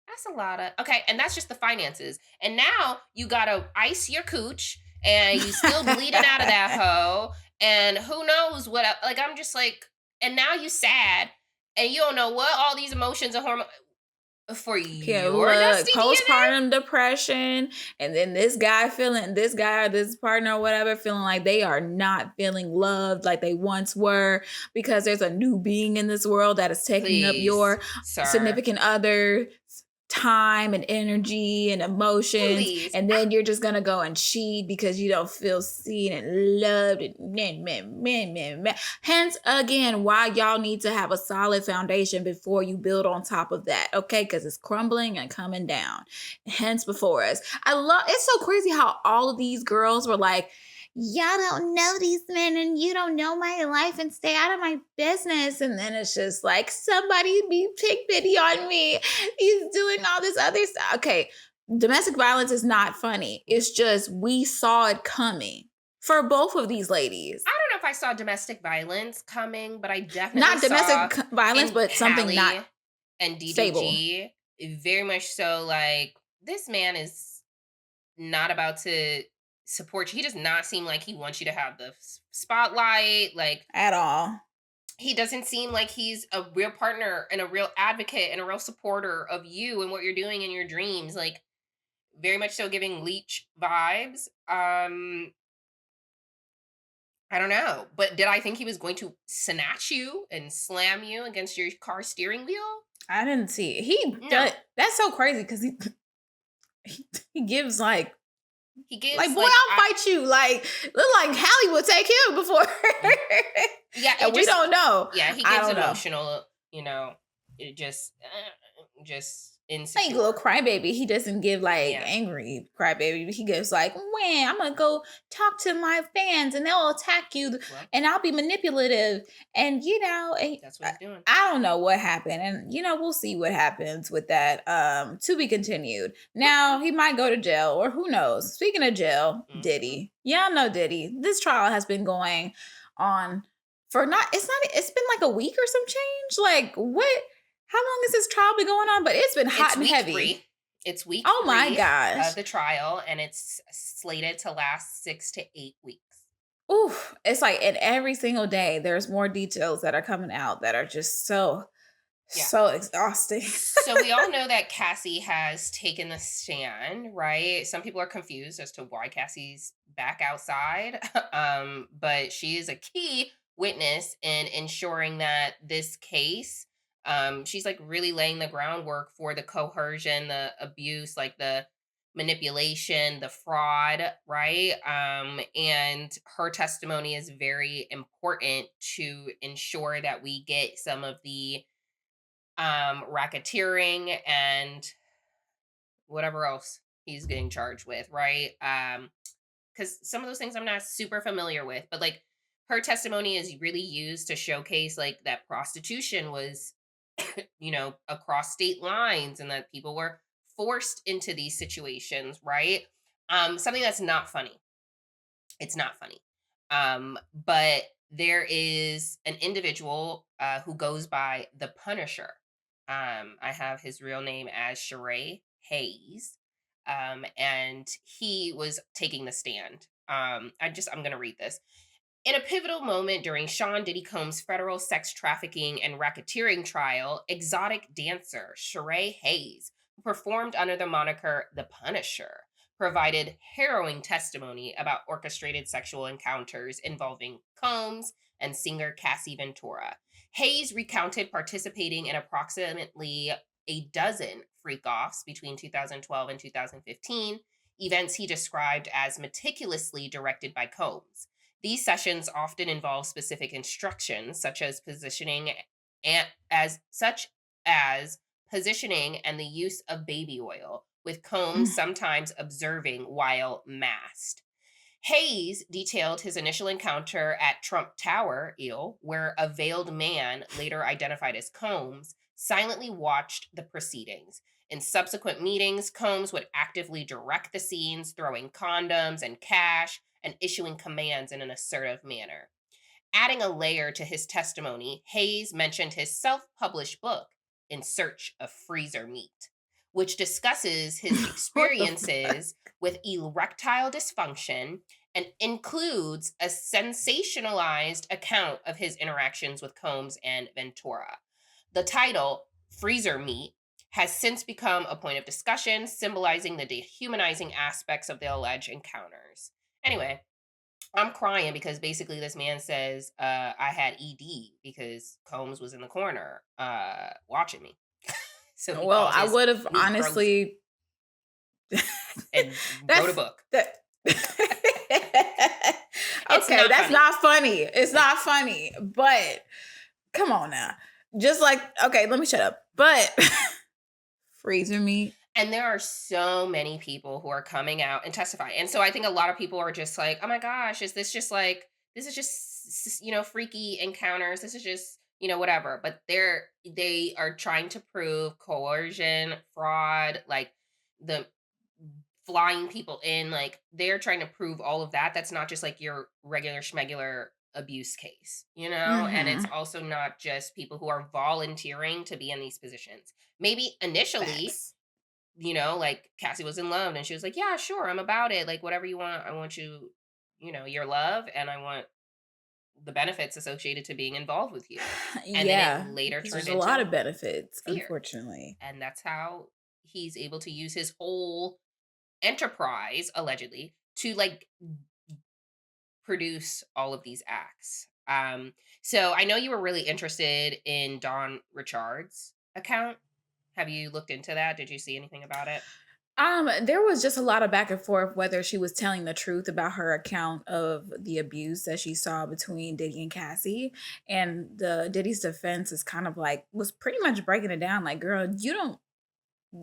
that's a lot of and that's just the finances. And now you gotta ice your cooch, and you still bleeding out of that hoe, and who knows what? Like I'm just like, and now you sad, and you don't know what all these emotions and hormones. For your dusty postpartum depression, and then this guy or this partner or whatever feeling like they are not feeling loved like they once were because there's a new being in this world that is taking up your significant other time and energy and emotions. Please. And then you're just gonna go and cheat because you don't feel seen and loved and hence again why y'all need to have a solid foundation before you build on top of that, okay? Because it's crumbling and coming down hence before us. It's so crazy how all of these girls were like, y'all don't know these men and you don't know my life and stay out of my business. And then it's just like, somebody be take pity on me. He's doing all this other stuff. Okay, domestic violence is not funny. It's just we saw it coming for both of these ladies. I don't know if I saw domestic violence coming, but I definitely not domestic violence, but something not and DDG stable. Very much so. Like this man is not about to support you. He does not seem like he wants you to have the spotlight, like at all. He doesn't seem like he's a real partner and a real advocate and a real supporter of you and what you're doing in your dreams. Like very much so giving leech vibes. I don't know, but did I think he was going to snatch you and slam you against your car steering wheel? I didn't see it. That's so crazy because he gives like. He gives like, boy, I'll fight you. Like, look like Hallie would take him before. Yeah, and we don't know. Yeah, he gives emotional. It just insecure. Like little crybaby. He doesn't give like angry crybaby. He gives like, when I'm gonna go talk to my fans and they'll attack you, and I'll be manipulative. And that's what he's doing. I don't know what happened, and we'll see what happens with that. To be continued. Now he might go to jail, or who knows. Speaking of jail, Diddy. Y'all know Diddy. This trial has been going on it's been like a week or some change. Like what? How long has this trial been going on? But it's been hot and heavy. It's week oh my gosh of the trial, and it's slated to last 6 to 8 weeks. Ooh, it's like, and every single day there's more details that are coming out that are just so exhausting. So we all know that Cassie has taken the stand, right? Some people are confused as to why Cassie's back outside. But she is a key witness in ensuring that this case, she's like really laying the groundwork for the coercion, the abuse, like the manipulation, the fraud, right? And her testimony is very important to ensure that we get some of the racketeering and whatever else he's getting charged with, right? Because some of those things I'm not super familiar with, but like her testimony is really used to showcase like that prostitution was, across state lines and that people were forced into these situations, right? Something that's not funny. It's not funny. But there is an individual who goes by the Punisher. I have his real name as Sheree Hayes. And he was taking the stand. I'm going to read this. In a pivotal moment during Sean Diddy Combs' federal sex trafficking and racketeering trial, exotic dancer Sheree Hayes, who performed under the moniker The Punisher, provided harrowing testimony about orchestrated sexual encounters involving Combs and singer Cassie Ventura. Hayes recounted participating in approximately a dozen freak-offs between 2012 and 2015, events he described as meticulously directed by Combs. These sessions often involve specific instructions, such as positioning and the use of baby oil, with Combs sometimes observing while masked. Hayes detailed his initial encounter at Trump Tower, where a veiled man, later identified as Combs, silently watched the proceedings. In subsequent meetings, Combs would actively direct the scenes, throwing condoms and cash, and issuing commands in an assertive manner. Adding a layer to his testimony, Hayes mentioned his self-published book, In Search of Freezer Meat, which discusses his experiences with erectile dysfunction and includes a sensationalized account of his interactions with Combs and Ventura. The title, Freezer Meat, has since become a point of discussion, symbolizing the dehumanizing aspects of the alleged encounters. Anyway, I'm crying because basically this man says I had ED because Combs was in the corner watching me. So he well, called I his would have meat honestly and wrote a book. Okay, that's not funny. It's not funny, but come on now. Just like, okay, let me shut up. But freezer meat. And there are so many people who are coming out and testifying. And so I think a lot of people are just like, oh my gosh, is this just like, this is just, freaky encounters. This is just, whatever. But they are trying to prove coercion, fraud, like the flying people in, like they're trying to prove all of that. That's not just like your regular schmegular abuse case, and it's also not just people who are volunteering to be in these positions. Maybe initially, Facts. like Cassie was in love and she was like, yeah, sure, I'm about it. Like whatever you want, I want you, your love, and I want the benefits associated to being involved with you. And then it later turned there's a into lot of benefits, fear. unfortunately. And that's how he's able to use his whole enterprise, allegedly, to like produce all of these acts. So I know you were really interested in Dawn Richard's account. Have you looked into that? Did you see anything about it? There was just a lot of back and forth whether she was telling the truth about her account of the abuse that she saw between Diddy and Cassie. And the Diddy's defense is kind of like, was pretty much breaking it down like, girl,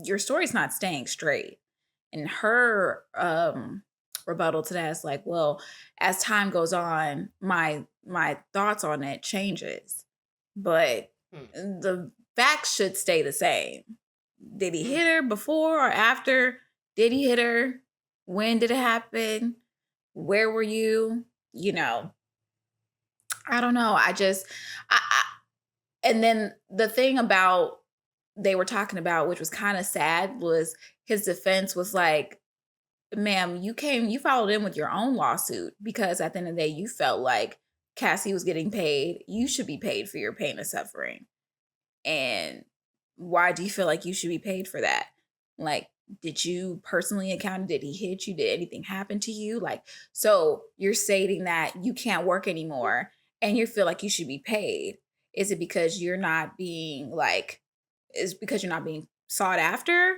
your story's not staying straight. And her rebuttal to that is like, well, as time goes on, my thoughts on it changes. But the facts should stay the same. Did he hit her before or after? Did he hit her? When did it happen? Where were you? I don't know. And then the thing about they were talking about, which was kind of sad, was his defense was like, ma'am, you followed in with your own lawsuit because at the end of the day, you felt like Cassie was getting paid. You should be paid for your pain and suffering. And why do you feel like you should be paid for that? Like, Did you personally encounter? Did he hit you? Did anything happen to you? Like, so you're stating that you can't work anymore and you feel like you should be paid. Is it because you're not being like, is because you're not being sought after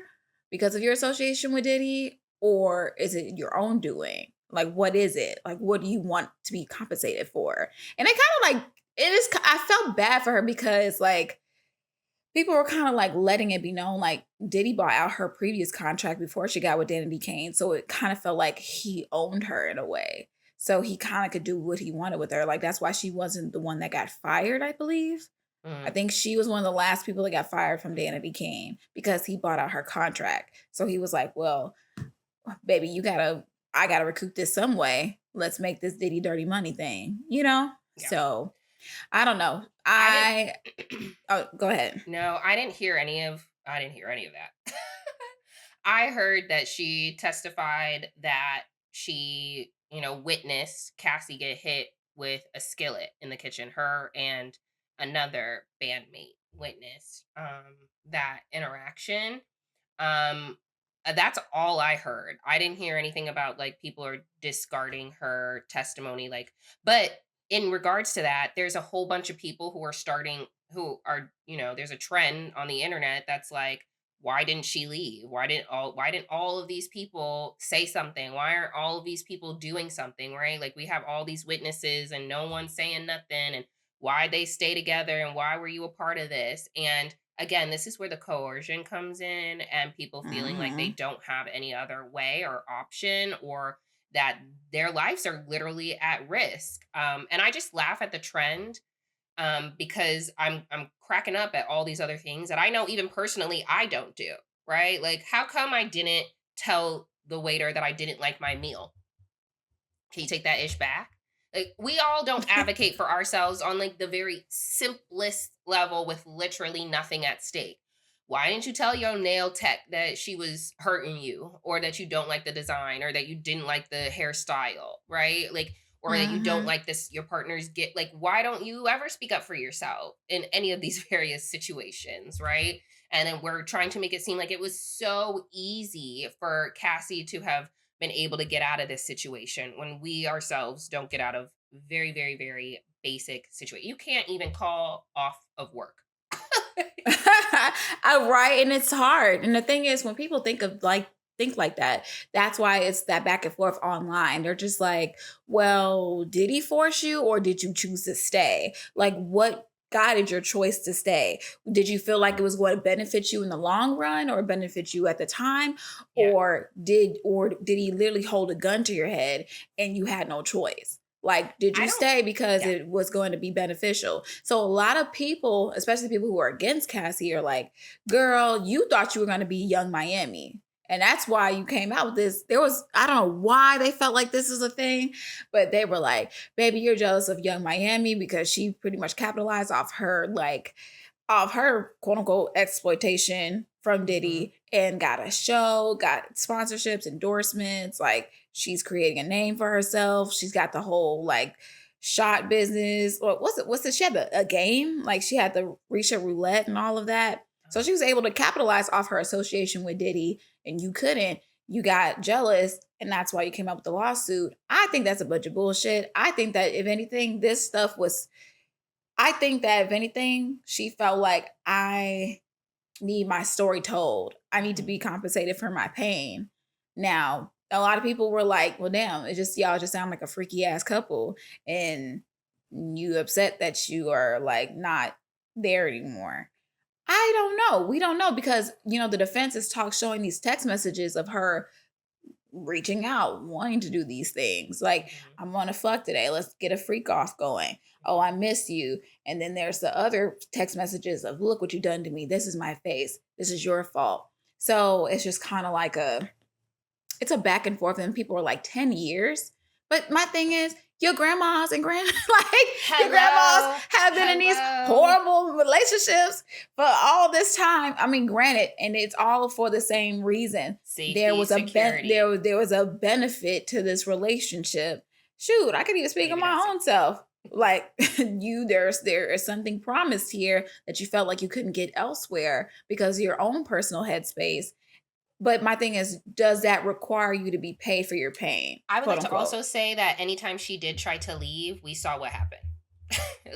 because of your association with Diddy? Or is it your own doing? Like, what is it? Like, what do you want to be compensated for? And it kind of like, it is, I felt bad for her because like, people were kind of like letting it be known like Diddy bought out her previous contract before she got with Danity Kane. So it kind of felt like he owned her in a way. So he kind of could do what he wanted with her. Like that's why she wasn't the one that got fired, I believe. I think she was one of the last people that got fired from Danity Kane because he bought out her contract. So he was like, well, baby, I gotta recoup this some way. Let's make this Diddy dirty money thing, you know? Yeah. So I don't know. Oh, go ahead. No, I didn't hear any of that. I heard that she testified that she, witnessed Cassie get hit with a skillet in the kitchen. Her and another bandmate witnessed that interaction. That's all I heard. I didn't hear anything about like people are discarding her testimony. Like, but in regards to that, there's a whole bunch of people who are, there's a trend on the internet that's like, why didn't she leave? Why didn't all of these people say something? Why aren't all of these people doing something? Right? Like we have all these witnesses and no one's saying nothing, and why they stay together and why were you a part of this? And again, this is where the coercion comes in and people feeling like they don't have any other way or option, or that their lives are literally at risk. And I just laugh at the trend because I'm cracking up at all these other things that I know even personally I don't do, right? Like, how come I didn't tell the waiter that I didn't like my meal? Can you take that ish back? Like, we all don't advocate for ourselves on like the very simplest level with literally nothing at stake. Why didn't you tell your nail tech that she was hurting you, or that you don't like the design, or that you didn't like the hairstyle, right? Like, or that you don't like this, your partner's get like, why don't you ever speak up for yourself in any of these various situations, right? And then we're trying to make it seem like it was so easy for Cassie to have been able to get out of this situation when we ourselves don't get out of very, very, very basic situation. You can't even call off of work. Right. And it's hard. And the thing is, when people think like that, that's why it's that back and forth online. They're just like, well, did he force you or did you choose to stay? Like, what guided your choice to stay? Did you feel like it was going to benefit you in the long run or benefit you at the time? Yeah. Or did he literally hold a gun to your head and you had no choice? Like, did you stay because it was going to be beneficial? So a lot of people, especially people who are against Cassie, are like, girl, you thought you were going to be Young Miami. And that's why you came out with this. I don't know why they felt like this is a thing, but they were like, baby, you're jealous of Young Miami because she pretty much capitalized off her quote unquote exploitation from Diddy and got a show, got sponsorships, endorsements. Like, she's creating a name for herself. She's got the whole like shot business. Or what's it? She had a game. Like, she had the Risha roulette and all of that. So she was able to capitalize off her association with Diddy, and you couldn't. You got jealous, and that's why you came up with the lawsuit. I think that's a bunch of bullshit. I think that if anything, she felt like, I need my story told. I need to be compensated for my pain. Now, a lot of people were like, well, damn, y'all just sound like a freaky ass couple. And you upset that you are like not there anymore. I don't know. We don't know because, the defense is showing these text messages of her reaching out, wanting to do these things. Like, I'm on a fuck today. Let's get a freak off going. Oh, I miss you. And then there's the other text messages of, look what you done to me. This is my face. This is your fault. So it's just kind of like it's a back and forth. And people are like 10 years. But my thing is, your grandmas and your grandmas have been in these horrible relationships for all this time. I mean, granted, and it's all for the same reason. Safety, there was a benefit to this relationship. Shoot, I could even speak of my own self. Like, there is something promised here that you felt like you couldn't get elsewhere because of your own personal headspace. But my thing is, does that require you to be paid for your pain? I would Quote like to unquote. also say that anytime she did try to leave, we saw what happened.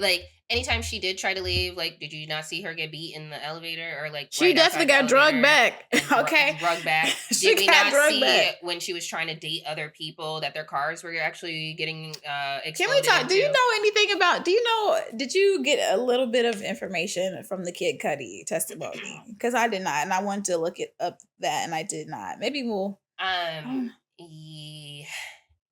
Like anytime she did try to leave, like did you not see her get beat in the elevator or like She right definitely outside the got drugged elevator back. and Okay. drugged back? She Did we got not drugged see back. when she was trying to date other people that their cars were actually getting Can we exploded talk? Do you into? know anything about? Did you get a little bit of information from the Kid Cudi testimony? Because I did not, and I wanted to look it up that, and I did not. Maybe we'll. Um, ye-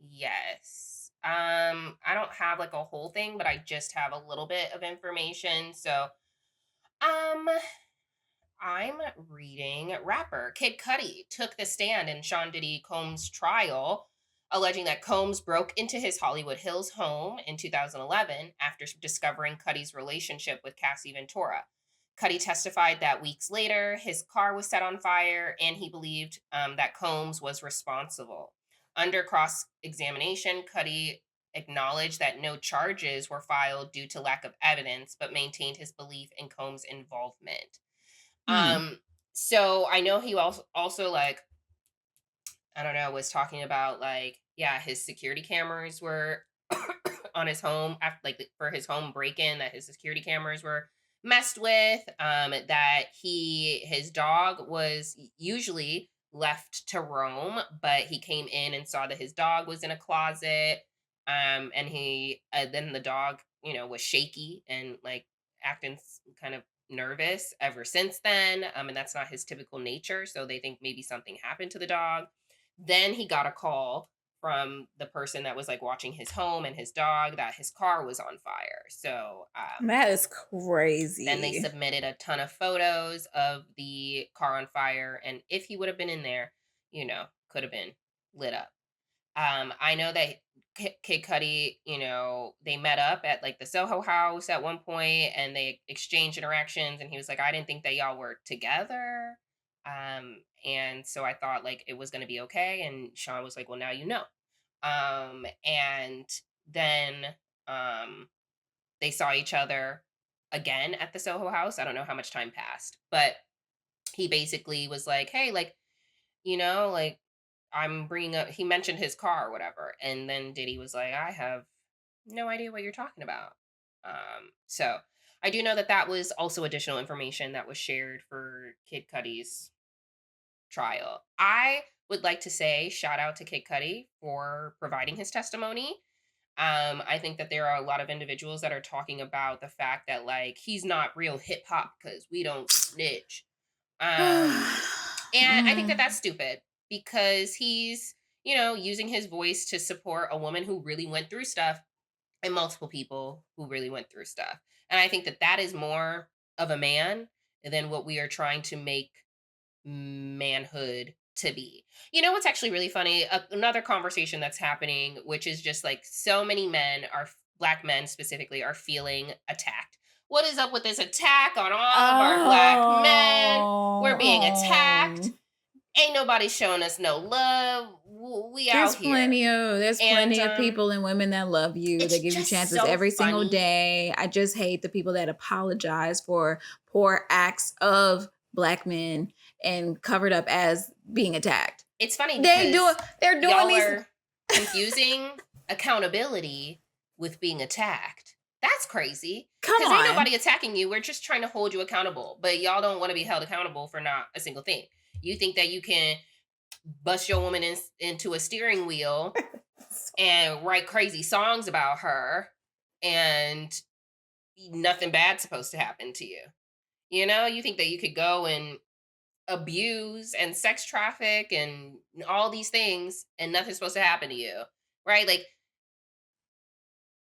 yes. I don't have like a whole thing, but I just have a little bit of information. So, um, I'm reading rapper Kid Cudi took the stand in Sean Diddy Combs' trial, alleging that Combs broke into his Hollywood Hills home in 2011 after discovering Cudi's relationship with Cassie Ventura. Cudi testified that weeks later, his car was set on fire and he believed that Combs was responsible. Under cross examination, Cudi acknowledged that no charges were filed due to lack of evidence, but maintained his belief in Combs' involvement. Hmm. So I know he also like I don't know was talking about like yeah his security cameras were on his home after like for his home break in that his security cameras were messed with. That his dog was usually left to roam, but he came in and saw that his dog was in a closet. And he then the dog was shaky and like acting kind of nervous ever since then. And that's not his typical nature. So they think maybe something happened to the dog. Then he got a call from the person that was like watching his home and his dog that his car was on fire. So That is then they crazy. submitted a ton of photos of the car on fire. And if he would have been in there, could have been lit up. I know that Kid Cudi, they met up at like the Soho House at one point and they exchanged interactions. And he was like, I didn't think that y'all were together. And so I thought like it was going to be okay. And Sean was like, well, now you know. And then they saw each other again at the Soho House. I don't know how much time passed, but he basically was like, hey, like, like I'm bringing up, he mentioned his car or whatever. And then Diddy was like, I have no idea what you're talking about. So I do know that that was also additional information that was shared for Kid Cudi's trial. I would like to say shout out to Kid Cudi for providing his testimony. I think that there are a lot of individuals that are talking about the fact that like he's not real hip hop because we don't snitch. And I think that Mm. that's stupid because he's, using his voice to support a woman who really went through stuff and multiple people who really went through stuff. And I think that that is more of a man than what we are trying to make manhood to be. You know what's actually really funny? Another conversation that's happening, which is just like so many men are black men specifically are feeling attacked. What is up with this attack on all of our black men? We're being attacked. Oh. Ain't nobody showing us no love. We out here. There's And plenty of people and women that love you. They it's give you just chances so every single funny. day. I just hate the people that apologize for poor acts of black men and covered up as being attacked. It's funny They're because doing y'all these. are confusing accountability with being attacked. That's crazy. Come Because ain't on. nobody attacking you. We're just trying to hold you accountable. But y'all don't want to be held accountable for not a single thing. You think that you can bust your woman into a steering wheel and write crazy songs about her and nothing bad's supposed to happen to you. You think that you could go and abuse and sex traffic and all these things and nothing's supposed to happen to you, right? Like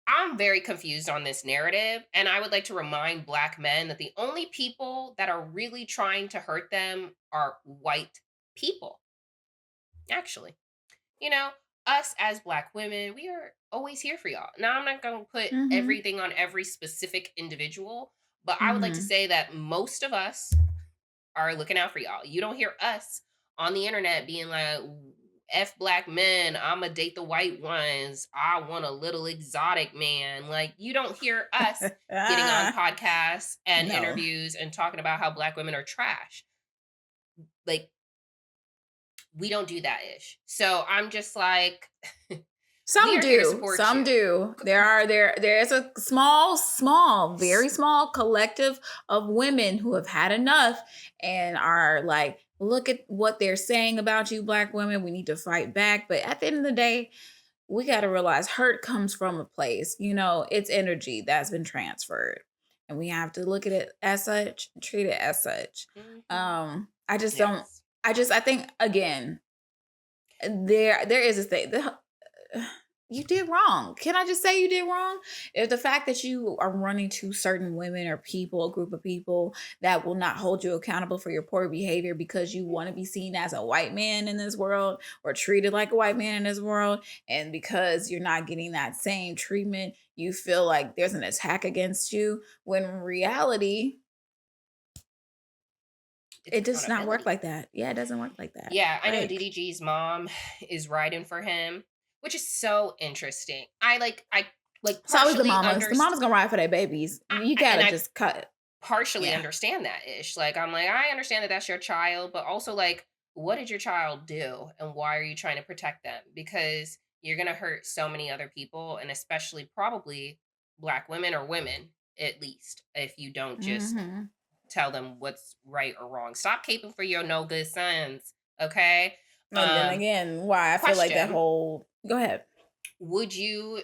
I'm very confused on this narrative and I would like to remind black men that the only people that are really trying to hurt them are white people. Actually, you know, us as black women, we are always here for y'all. Now I'm not going to put Mm-hmm. everything on every specific individual, but I would like to Mm-hmm. say that most of us are looking out for y'all. You don't hear us on the internet being like, F black men, I'ma date the white ones. I want a little exotic man. Like, you don't hear us getting on podcasts and No. interviews and talking about how black women are trash. Like, we don't do that ish. So I'm just like, we Some are here to do. support Some you. do. There's a small, very small collective of women who have had enough and are like, look at what they're saying about you, Black women. We need to fight back. But at the end of the day, we got to realize hurt comes from a place. It's energy that's been transferred. And we have to look at it as such, treat it as such. I just don't, Yes. I think again, there is a thing. You did wrong. Can I just say you did wrong? If the fact that you are running to certain women or people, a group of people that will not hold you accountable for your poor behavior because you want to be seen as a white man in this world or treated like a white man in this world, and because you're not getting that same treatment, you feel like there's an attack against you, when in reality, It's it does not work accountability. like that. Yeah, it doesn't work like that. Yeah, I know Like, DDG's mom is riding for him, which is so interesting. I it's always the partially mamas. The understand, mamas gonna ride for their babies. You gotta and I just cut it. partially Yeah. understand that ish. Like, I'm like, I understand that that's your child, but also like, what did your child do, and why are you trying to protect them? Because you're gonna hurt so many other people, and especially probably Black women, or women at least, if you don't just Hmm. tell them what's right or wrong. Stop caping for your no good sons. Okay. And then again, why I feel like that Question: whole go ahead. Would you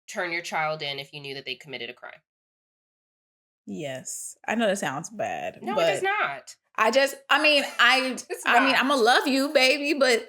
turn your child in if you knew that they committed a crime? Yes. I know that sounds bad, No, it does but not. I It's I'm not. gonna love you, baby, but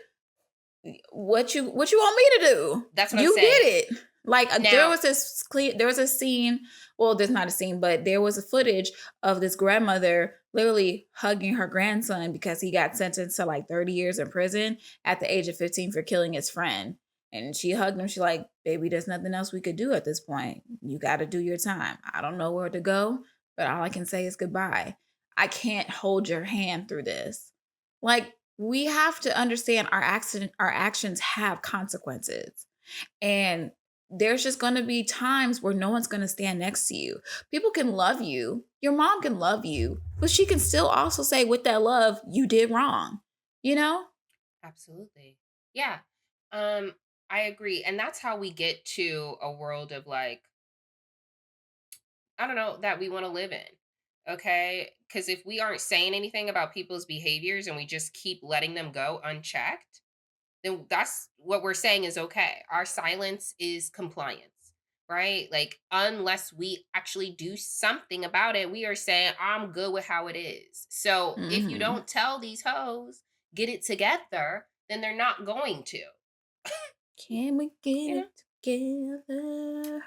what you want me to do? That's what I'm You did saying. it. Like Now, there was a scene. Well, there's not a scene, but there was a footage of this grandmother literally hugging her grandson because he got sentenced to like 30 years in prison at the age of 15 for killing his friend. And she hugged him. She's like, "Baby, there's nothing else we could do at this point. You got to do your time. I don't know where to go, but all I can say is goodbye. I can't hold your hand through this." Like, we have to understand our actions have consequences. And there's just going to be times where no one's going to stand next to you. People can love you. Your mom can love you, but she can still also say with that love, you did wrong. You know? absolutely. Yeah. Um, I agree. And that's how we get to a world of like, I don't know, that we want to live in. Okay. Because if we aren't saying anything about people's behaviors and we just keep letting them go unchecked, then that's what we're saying is okay. Our silence is compliance, right? Like, unless we actually do something about it, we are saying, I'm good with how it is. So if you Mhm. don't tell these hoes, get it together, then they're not going to, Can we get you know? it together?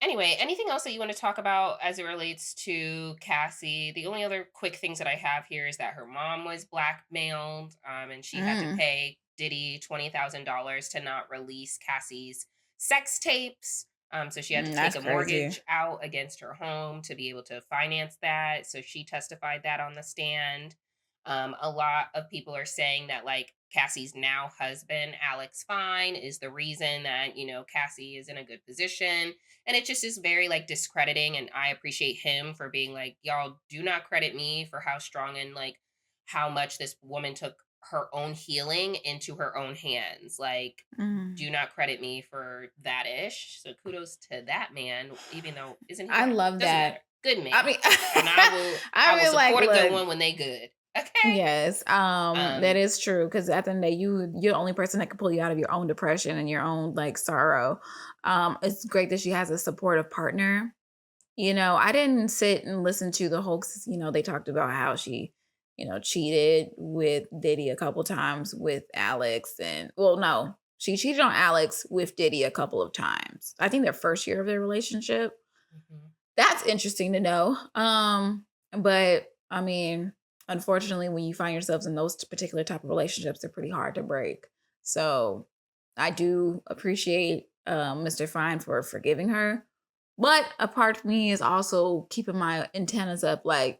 Anyway, anything else that you want to talk about as it relates to Cassie? The only other quick things that I have here is that her mom was blackmailed, and she had to Mm, pay Diddy $20,000 to not release Cassie's sex tapes. So she had to take that's a crazy. mortgage out against her home to be able to finance that. So she testified that on the stand. A lot of people are saying that like Cassie's now husband, Alex Fine, is the reason that, Cassie is in a good position. And it just is very like discrediting. And I appreciate him for being like, y'all do not credit me for how strong and like how much this woman took her own healing into her own hands. Like, Mm. do not credit me for that ish. So kudos to that man, even though isn't he I black? love Doesn't matter. that. Good I man. mean, And I will like, support a good look, one when they good. Okay. yes, that Um, is true. Because at the end of the day, you're the only person that can pull you out of your own depression and your own like sorrow. It's great that she has a supportive partner. I didn't sit and listen to the whole. They talked about how she, cheated with Diddy a couple times with Alex, and well, no, she cheated on Alex with Diddy a couple of times. I think their first year of their relationship. mhm. That's interesting to know. But I mean, unfortunately, when you find yourselves in those particular type of relationships, they're pretty hard to break. So I do appreciate Mr. Fine for forgiving her. But a part of me is also keeping my antennas up, like,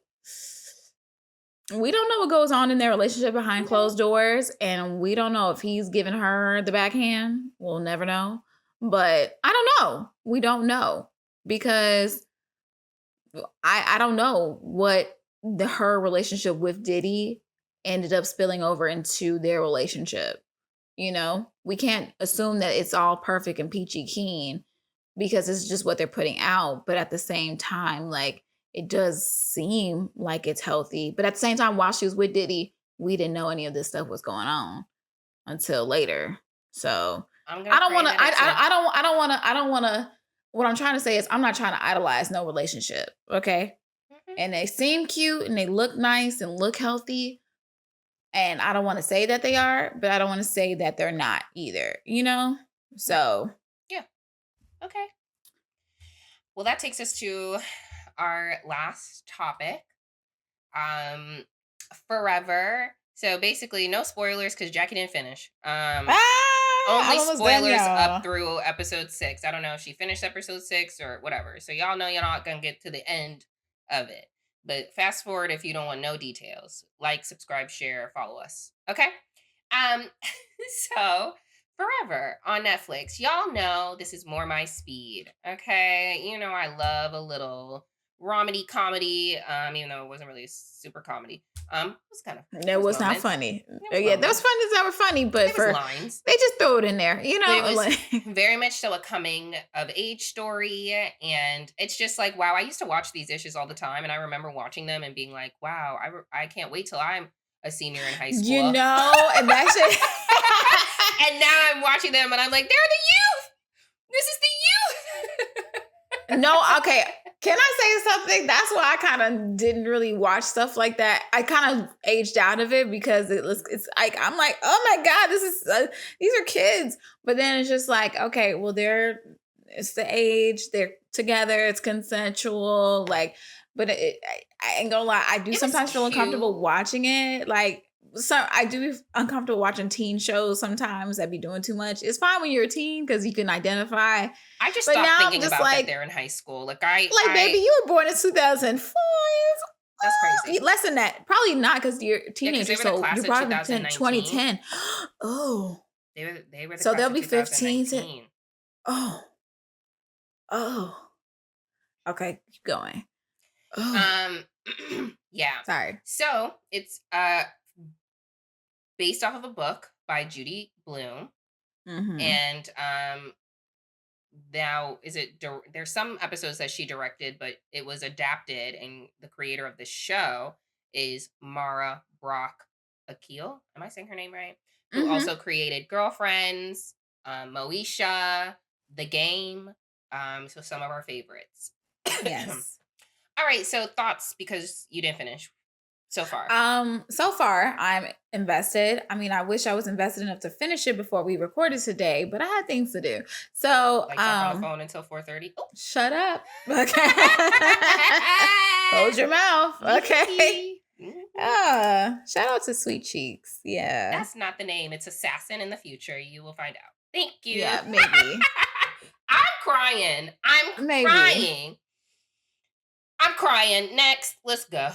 we don't know what goes on in their relationship behind No. closed doors, and we don't know if he's giving her the backhand. We'll never know. But I don't know. We don't know because I don't know what her relationship with Diddy. ended up spilling over into their relationship. We can't assume that it's all perfect and peachy keen because it's just what they're putting out. But at the same time, like, it does seem like it's healthy. But at the same time, while she was with Diddy, we didn't know any of this stuff was going on until later. So I don't want to, I don't want to, what I'm trying to say is I'm not trying to idolize no relationship. Okay. And they seem cute and they look nice and look healthy. And I don't want to say that they are, but I don't want to say that they're not either, So. Yeah. Okay. Well, that takes us to our last topic. Forever. So basically, no spoilers because Jackie didn't finish. Only spoilers up through episode 6. I don't know if she finished episode 6 or whatever. So y'all know you're not gonna get to the end of it. But fast forward if you don't want no details. Like, subscribe, share, follow us. Okay? So Forever on Netflix. Y'all know this is more my speed. Okay? I love a little romedy comedy. Even though it wasn't really super comedy. It was kind of. It was not funny. Yeah, there was funnies that were funny, but for lines, they just throw it in there. It was very much so a coming of age story, and it's just like, wow. I used to watch these issues all the time, and I remember watching them and being like, wow, I can't wait till I'm a senior in high school. And that's it. And now I'm watching them, and I'm like, they're the youth. This is the youth. No, okay. Can I say something? That's why I kind of didn't really watch stuff like that. I kind of aged out of it because it's like, I'm like, oh my God, these are kids. But then it's just like, okay, well, it's the age, they're together, it's consensual. Like, but I ain't gonna lie, I do sometimes feel uncomfortable watching it. Like, so I do be uncomfortable watching teen shows sometimes that be doing too much. It's fine when you're a teen because you can identify. I just stopped thinking about that they're in high school. Baby, you were born in 2005. That's crazy. Less than that. Probably not because you're a teenager. Yeah, so you're probably 2010. Oh. They were the so they'll be 15. Oh. Okay, keep going. Oh. Yeah. Sorry. So it's based off of a book by Judy Blume. Mm-hmm. And now there's some episodes that she directed, but it was adapted, and the creator of the show is Mara Brock Akil. Am I saying her name right? Who also created Girlfriends, Moesha, The Game, so some of our favorites. Yes. All right, so thoughts, because you didn't finish so far. So far I'm invested. I mean, I wish I was invested enough to finish it before we recorded today, but I had things to do. So talk on the phone until 4:30. Oh. Shut up. Okay. Close your mouth. Okay. Shout out to Sweet Cheeks. Yeah. That's not the name. It's Assassin in the future. You will find out. Thank you. Yeah, maybe. I'm crying. Crying. I'm crying. Next, let's go.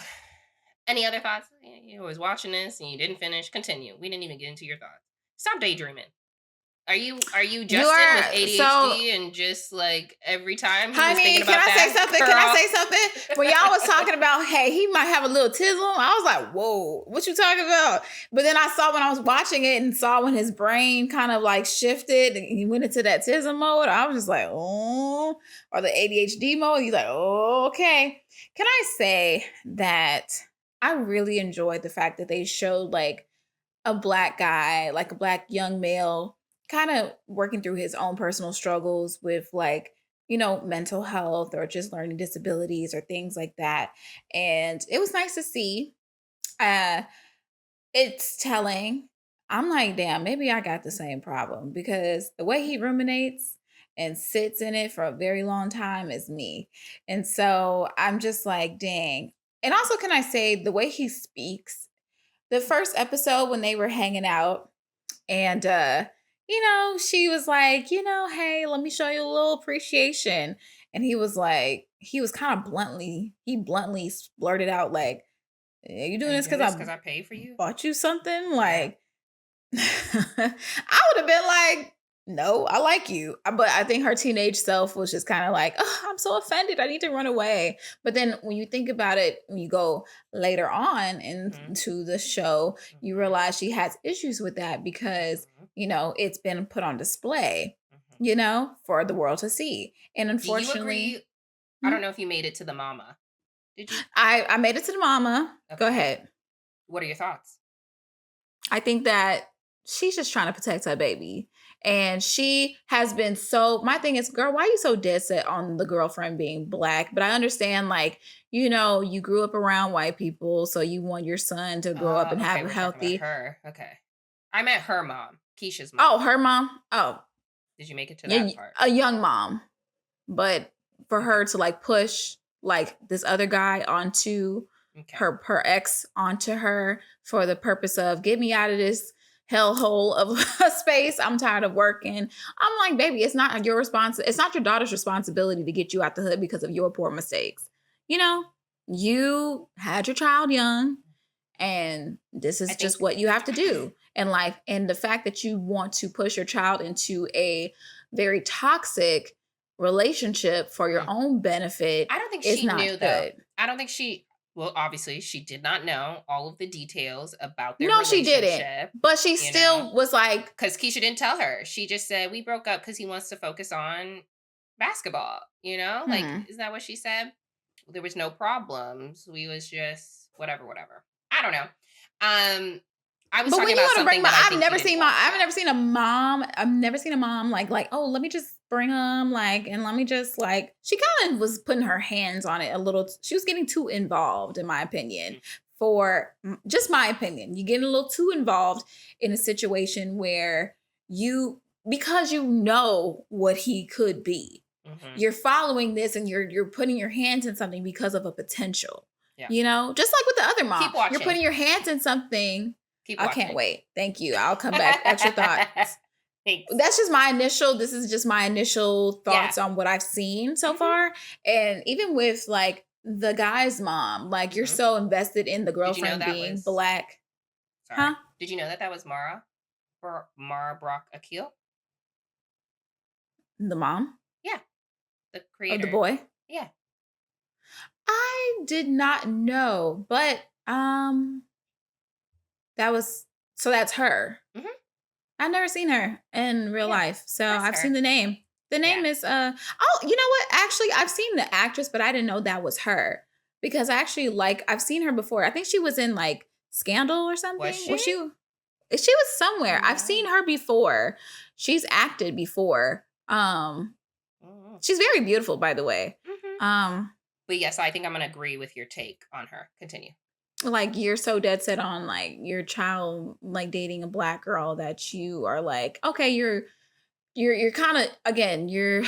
Any other thoughts? You was watching this and you didn't finish. Continue. We didn't even get into your thoughts. Stop daydreaming. Are you Justin with ADHD and just like every time he was thinking about that? Can I say something? When y'all was talking about, hey, he might have a little tism, I was like, whoa, what you talking about? But then I saw when I was watching it and saw when his brain kind of like shifted and he went into that tism mode, I was just like, oh, or the ADHD mode. He's like, oh, okay. Can I say that I really enjoyed the fact that they showed like a Black guy, like a Black young male, kind of working through his own personal struggles with like, mental health or just learning disabilities or things like that. And it was nice to see. It's telling. I'm like, damn, maybe I got the same problem because the way he ruminates and sits in it for a very long time is me. And so I'm just like, dang. And also, can I say the way he speaks, the first episode when they were hanging out and, she was like, hey, let me show you a little appreciation. And he was kind of bluntly blurted out like, are you doing this because I pay for you? Bought you something? Like, I would have been like, no, I like you. But I think her teenage self was just kind of like, oh, I'm so offended. I need to run away. But then when you think about it, when you go later on Mhm, into the show, you mhm, realize she has issues with that because, mhm, it's been put on display, mhm. for the world to see. And Do you unfortunately, agree? I hmm, don't know if you made it to the mama. Did you? I made it to the mama. Go Okay. ahead. What are your thoughts? I think that she's just trying to protect her baby. And she has been so my thing is, girl, why are you so dead set on the girlfriend being black? But I understand, like, you grew up around white people, so you want your son to grow up and Okay, have a we're talking about healthy. her. Okay. I meant her mom, Keisha's mom. Oh, her mom. Oh, Did you make it to yeah, that part? a young mom. But for Okay. her to like push like this other guy onto Okay. her ex onto her for the purpose of get me out of this hellhole of a space. I'm tired of working. I'm like, baby, it's not your it's not your daughter's responsibility to get you out the hood because of your poor mistakes. You know, you had your child young, and this I is just think what you have to do in life. And the fact that you want to push your child into a very toxic relationship for your mm, own benefit I don't think is she not knew though. good. I don't think she well, obviously she did not know all of the details about their No, she didn't. relationship, But she you know, still was like, because Keisha didn't tell her. She just said we broke up because he wants to focus on basketball, like hmm. isn't that what she said? There was no problems. We was just whatever, whatever. I don't know. I was But talking when you about want to bring something my, that I think you didn't watch I've yet. never seen a mom. I've never seen a mom like, oh, let me just bring him, like, and let me just like. She kind of was putting her hands on it a little. She was getting too involved, in my opinion. For just my opinion, you getting a little too involved in a situation where because you know what he could be. Mm-hmm. You're following this, and you're putting your hands in something because of a potential. Yeah. Just like with the other mom, Keep you're watching. putting your hands in something. Keep I can't watching. wait. Thank you. I'll come back. Extra thoughts. Thanks. This is just my initial Yeah. thoughts on what I've seen so Hmm. far. And even with like the guy's mom, like you're Hmm. so invested in the Did you know girlfriend that being was? black. Sorry. Huh? Did you know that was Mara for Mara Brock Akil? The mom Yeah, the of the creator. boy. Yeah. I did not know, but that was so that's her. Hmm. I've never seen her in real Yeah, life. So that's I've seen her. the name. The Yeah. name is oh, you know what? Actually, I've seen the actress, but I didn't know that was her. Because I actually like I've seen her before. I think she was in like Scandal or Was something. she? She was somewhere. I've seen No. her before. She's acted before. Mm-hmm. She's very beautiful, by the way. Mm-hmm. Um But yes, I think I'm gonna agree with your take on her. Continue. like you're so dead set on like your child like dating a black girl that you are like, okay, you're kind of again, You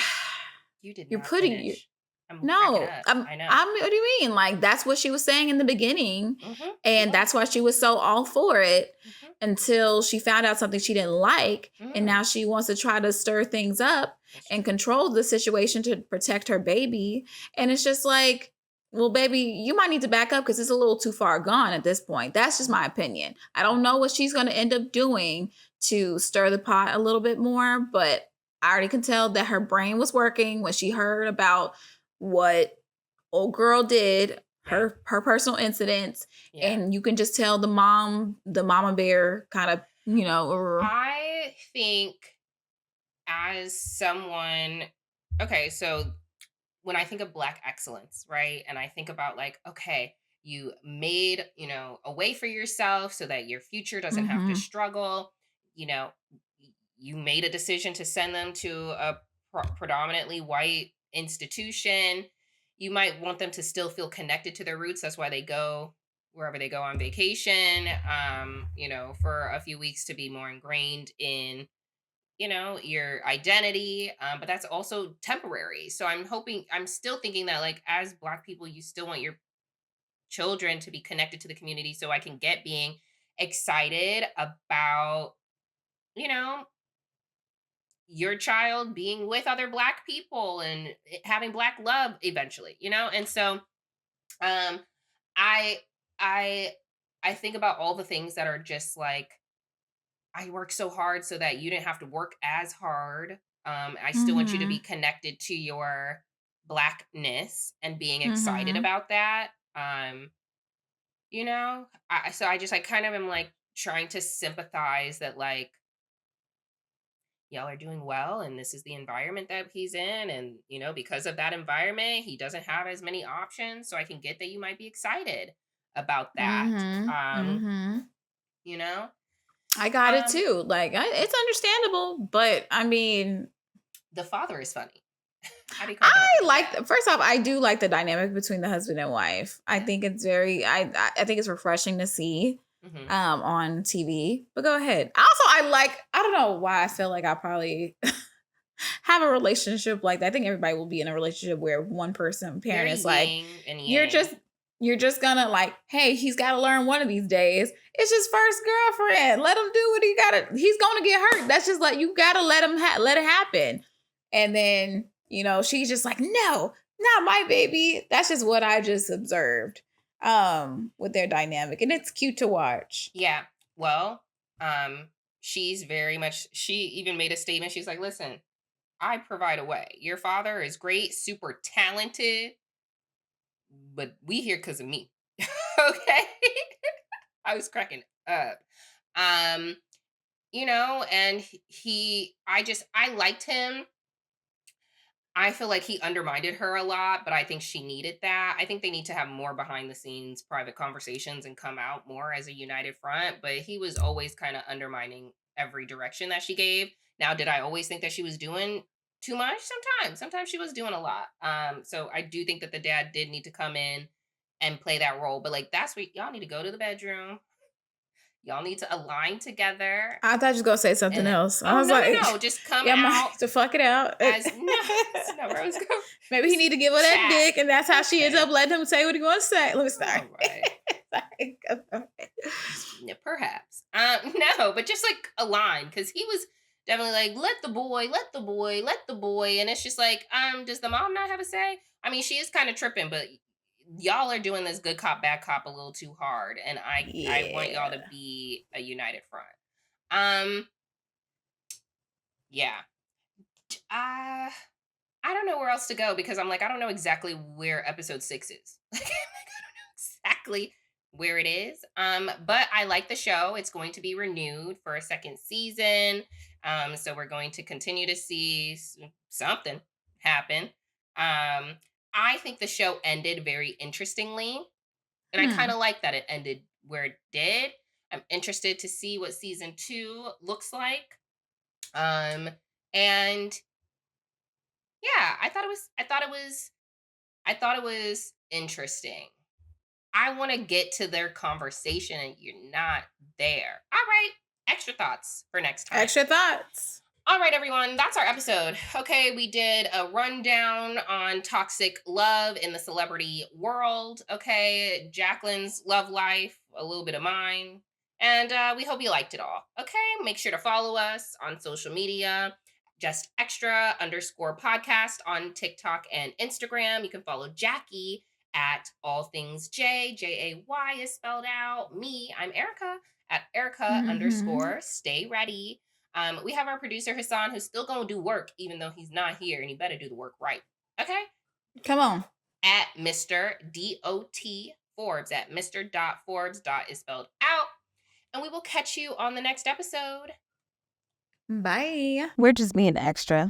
did you're not putting you finish. I'm cracking no, up. I know. what do you mean? Like that's what she was saying in the beginning, Mm-hmm. She and was. that's why she was so all for it Mm-hmm. until she found out something she didn't like, and Mm. now she wants to try to stir things up That's and true. control the situation to protect her baby. And it's just like, well, baby, you might need to back up because it's a little too far gone at this point. That's just my opinion. I don't know what she's going to end up doing to stir the pot a little bit more, but I already can tell that her brain was working when she heard about what old girl did, Yeah. her personal incidents, Yeah. and you can just tell the mama bear kind of, I think as someone, okay, so when I think of black excellence, right? And I think about like, okay, you made, a way for yourself so that your future doesn't have to mhm. struggle. You know, you made a decision to send them to a predominantly white institution. You might want them to still feel connected to their roots. That's why they go wherever they go on vacation, for a few weeks to be more ingrained in your identity, but that's also temporary. So I'm still thinking that like as black people you still want your children to be connected to the community, so I can get being excited about you know your child being with other black people and having black love eventually, and so um i i I think about all the things that are just like I work so hard so that you didn't have to work as hard. I still want you to be Mhm. connected to your blackness and being excited Mhm. about that. You know, so I just like kind of am like trying to sympathize that like y'all are doing well and this is the environment that he's in, and you know, because of that environment he doesn't have as many options, so I can get that you might be excited about that. Mhm. um Mhm. you know. I got it um too. Like, it's understandable, but I mean, the father is funny. I be cracking up at I the like. dad. First off, I do like the dynamic between the husband and wife. I Yeah. think it's very. I think it's refreshing to see, Hmm. on TV. But go ahead. Also, I like. I don't know why I feel like I probably have a relationship like that. I think everybody will be in a relationship where one person parent Very is like, yin and you're yang. just you're just gonna like, hey, he's got to learn one of these days. It's his first girlfriend. Let him do what he gotta. He's gonna get hurt. That's just like, you gotta let him let it happen. And then she's just like, no, not my baby. That's just what I just observed with their dynamic, and it's cute to watch. Yeah. Well, she's very much, she even made a statement. She's like, listen, I provide a way. Your father is great, super talented, but we here because of me. Okay. I was cracking up. Um, and I liked him. I feel like he undermined her a lot, but I think she needed that. I think they need to have more behind the scenes private conversations and come out more as a united front. But he was always kind of undermining every direction that she gave. Now, did I always think that she was doing too much? Sometimes she was doing a lot. So I do think that the dad did need to come in and play that role. But like, that's what y'all need to go to the bedroom. Y'all need to align together. I thought you was gonna say something And else. I oh was no, like, no, no, just come yeah, out to fuck it out. as no, it's no rose gold. Maybe he Just need to give her that chat. dick, and that's how she ends Okay. up letting him say what he wants to say. Let me start. All right. Sorry. Yeah, perhaps. No, but just like a line, because he was definitely like, let the boy, let the boy, let the boy. And it's just like, does the mom not have a say? I mean, she is kind of tripping, but y'all are doing this good cop, bad cop a little too hard. And I want y'all to Yeah. be a united front. Um, yeah. I don't know where else to go because I'm like, I don't know exactly where episode 6 is. Like, I'm like, I don't know exactly where it is. But I like the show. It's going to be renewed for a second season. So we're going to continue to see something happen. Um, I think the show ended very interestingly, and I kind Hmm. of like that it ended where it did. I'm interested to see what season 2 looks like. And yeah, I thought it was interesting. I want to get to their conversation and you're not there. All right, extra thoughts for next time. Extra thoughts. All right, everyone, that's our episode. Okay, we did a rundown on toxic love in the celebrity world. Okay, Jacqueline's love life, a little bit of mine. And we hope you liked it all. Okay, make sure to follow us on social media. Just extra underscore podcast on TikTok and Instagram. You can follow Jackie at all things Jay is spelled out. Me, I'm Erica at Erica Mm-hmm. underscore stay ready. We have our producer Hassan, who's still gonna do work even though he's not here, and he better do the work right. Okay, Come on. at Mr. Dot Forbes at Mr. Forbes. Is spelled out, and we will catch you on the next episode. Bye. We're just being extra.